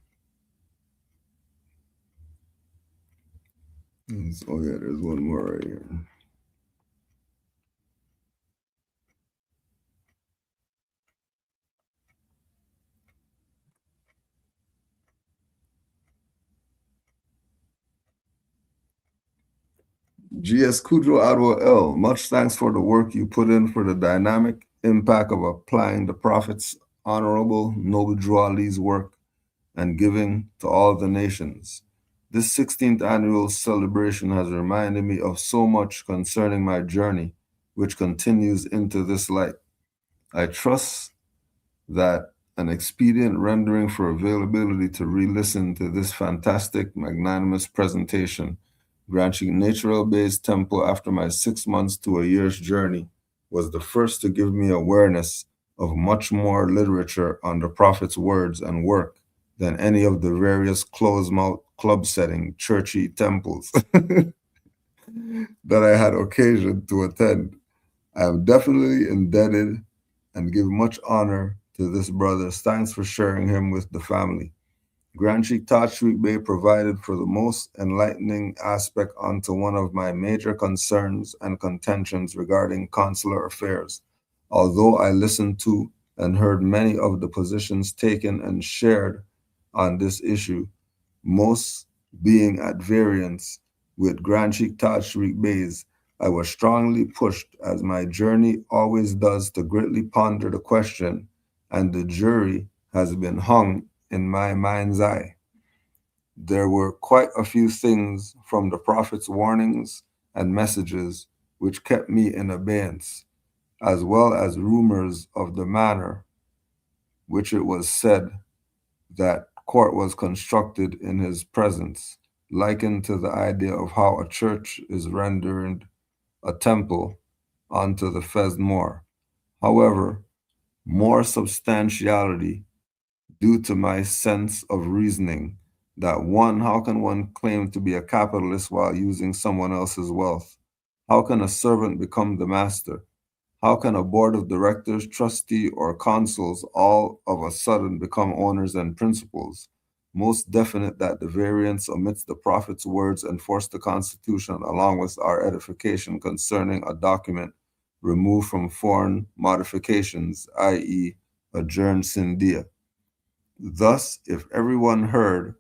Oh yeah, there's one more right here. GS Kudro Adwo L, much thanks for the work you put in for the dynamic impact of applying the Prophet's Honorable Noble Drew Ali's work and giving to all the nations. This 16th annual celebration has reminded me of so much concerning my journey, which continues into this light. I trust that an expedient rendering for availability to re-listen to this fantastic, magnanimous presentation, granting natural-based tempo after my 6 months to a year's journey, was the first to give me awareness of much more literature on the Prophet's words and work than any of the various closed-mouth, club-setting, churchy temples that I had occasion to attend. I am definitely indebted and give much honor to this brother. Thanks for sharing him with the family. Grand Sheikh Tajweed Bey provided for the most enlightening aspect onto one of my major concerns and contentions regarding consular affairs. Although I listened to and heard many of the positions taken and shared on this issue, most being at variance with Grand Sheikh Tajweed Bey's, I was strongly pushed, as my journey always does, to greatly ponder the question, and the jury has been hung in my mind's eye. There were quite a few things from the Prophet's warnings and messages which kept me in abeyance, as well as rumors of the manner which it was said that court was constructed in his presence, likened to the idea of how a church is rendered a temple onto the Fez Moor. However, more substantiality due to my sense of reasoning that one, how can one claim to be a capitalist while using someone else's wealth? How can a servant become the master? How can a board of directors, trustee, or consuls all of a sudden become owners and principals? Most definite that the variance omits the Prophet's words enforce the Constitution along with our edification concerning a document removed from foreign modifications, i.e. adjourned Sindia. Thus, if everyone heard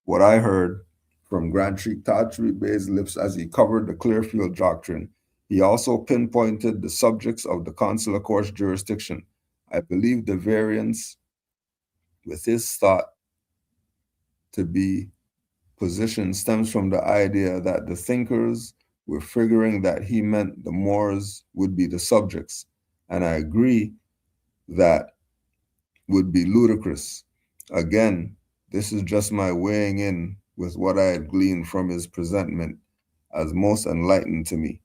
what I heard from Grand Sheikh Tajweed Bey's lips as he covered the Clearfield Doctrine, he also pinpointed the subjects of the consular court's jurisdiction. I believe the variance with his thought to be position stems from the idea that the thinkers were figuring that he meant the Moors would be the subjects. And I agree that would be ludicrous. Again, this is just my weighing in with what I had gleaned from his presentment as most enlightened to me.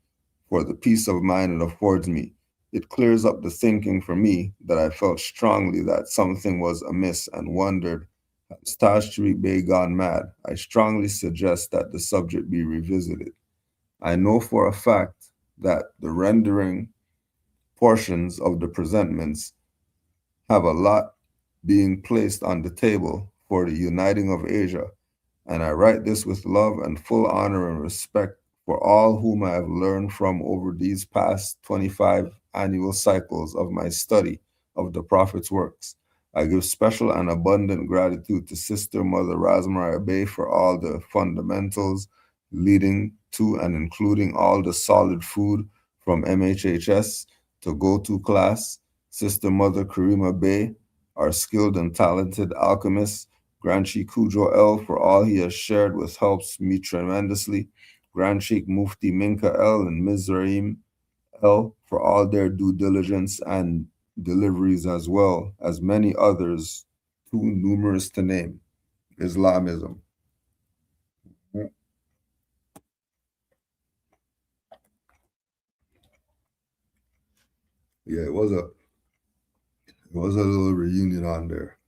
For the peace of mind it affords me, it clears up the thinking for me that I felt strongly that something was amiss and wondered, has Tajweed Bey gone mad? I strongly suggest that the subject be revisited. I know for a fact that the rendering portions of the presentments have a lot being placed on the table for the uniting of Asia, and I write this with love and full honor and respect for all whom I have learned from over these past 25 annual cycles of my study of the Prophet's works. I give special and abundant gratitude to Sister Mother Razmariah Bey for all the fundamentals leading to and including all the solid food from MHHS to go-to class, Sister Mother Karima Bey, our skilled and talented alchemist, Grand Sheikh Kudro L for all he has shared with helps me tremendously, Grand Sheikh Mufti Minka L and Mizraim L for all their due diligence and deliveries, as well as many others too numerous to name. Islamism. Yeah, it was a little reunion on there,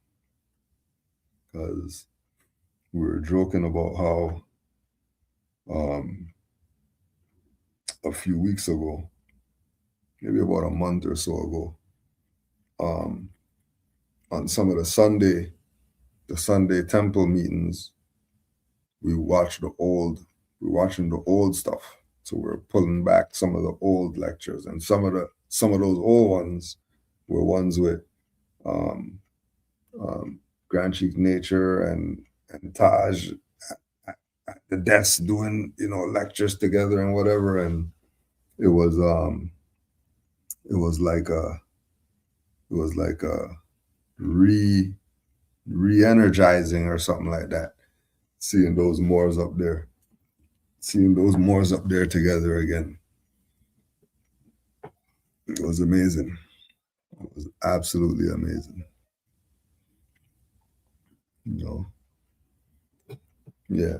because we were joking about how a few weeks ago, maybe about a month or so ago, on some of the Sunday temple meetings, we're watching the old stuff. So we're pulling back some of the old lectures, and some of those old ones were ones with Grand Chief Nature and Taj at the desk doing lectures together and whatever, and it was like a re-energizing or something like that, seeing those Moors up there together again. It was amazing. It was absolutely amazing. Yeah,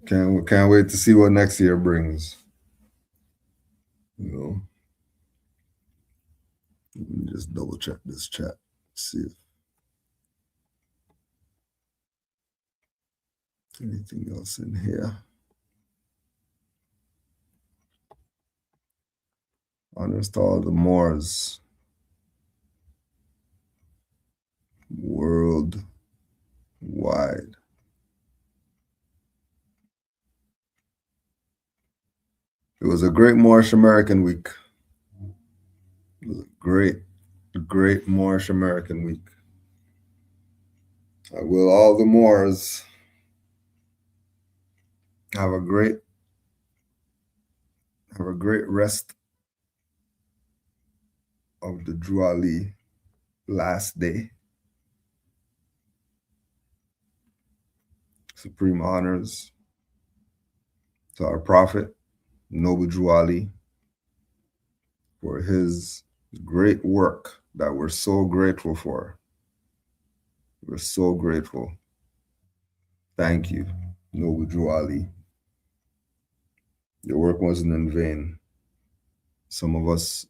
can't wait to see what next year brings. Let me just double check this chat, see if anything else in here. Honors to all the Moors worldwide. It was a great Moorish American week. It was a great Moorish American week. Will all the Moors have a great rest of the Juali last day. Supreme honors to our Prophet, Noble Juali, for his great work that we're so grateful for. We're so grateful. Thank you, Noble Juali. Your work wasn't in vain. Some of us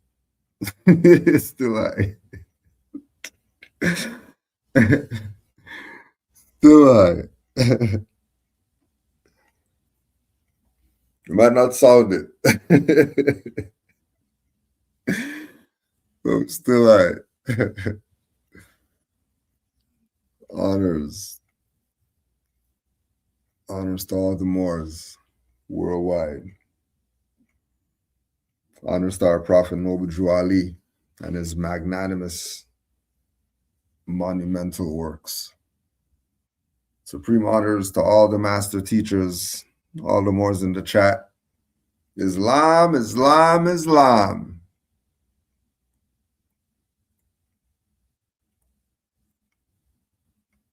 still are. Still are. You might not sound it. But still are. Honors to all the Moors worldwide. Honors to our Prophet Noble Juali and his magnanimous, monumental works. Supreme honors to all the master teachers, all the Moors in the chat. Islam, Islam, Islam.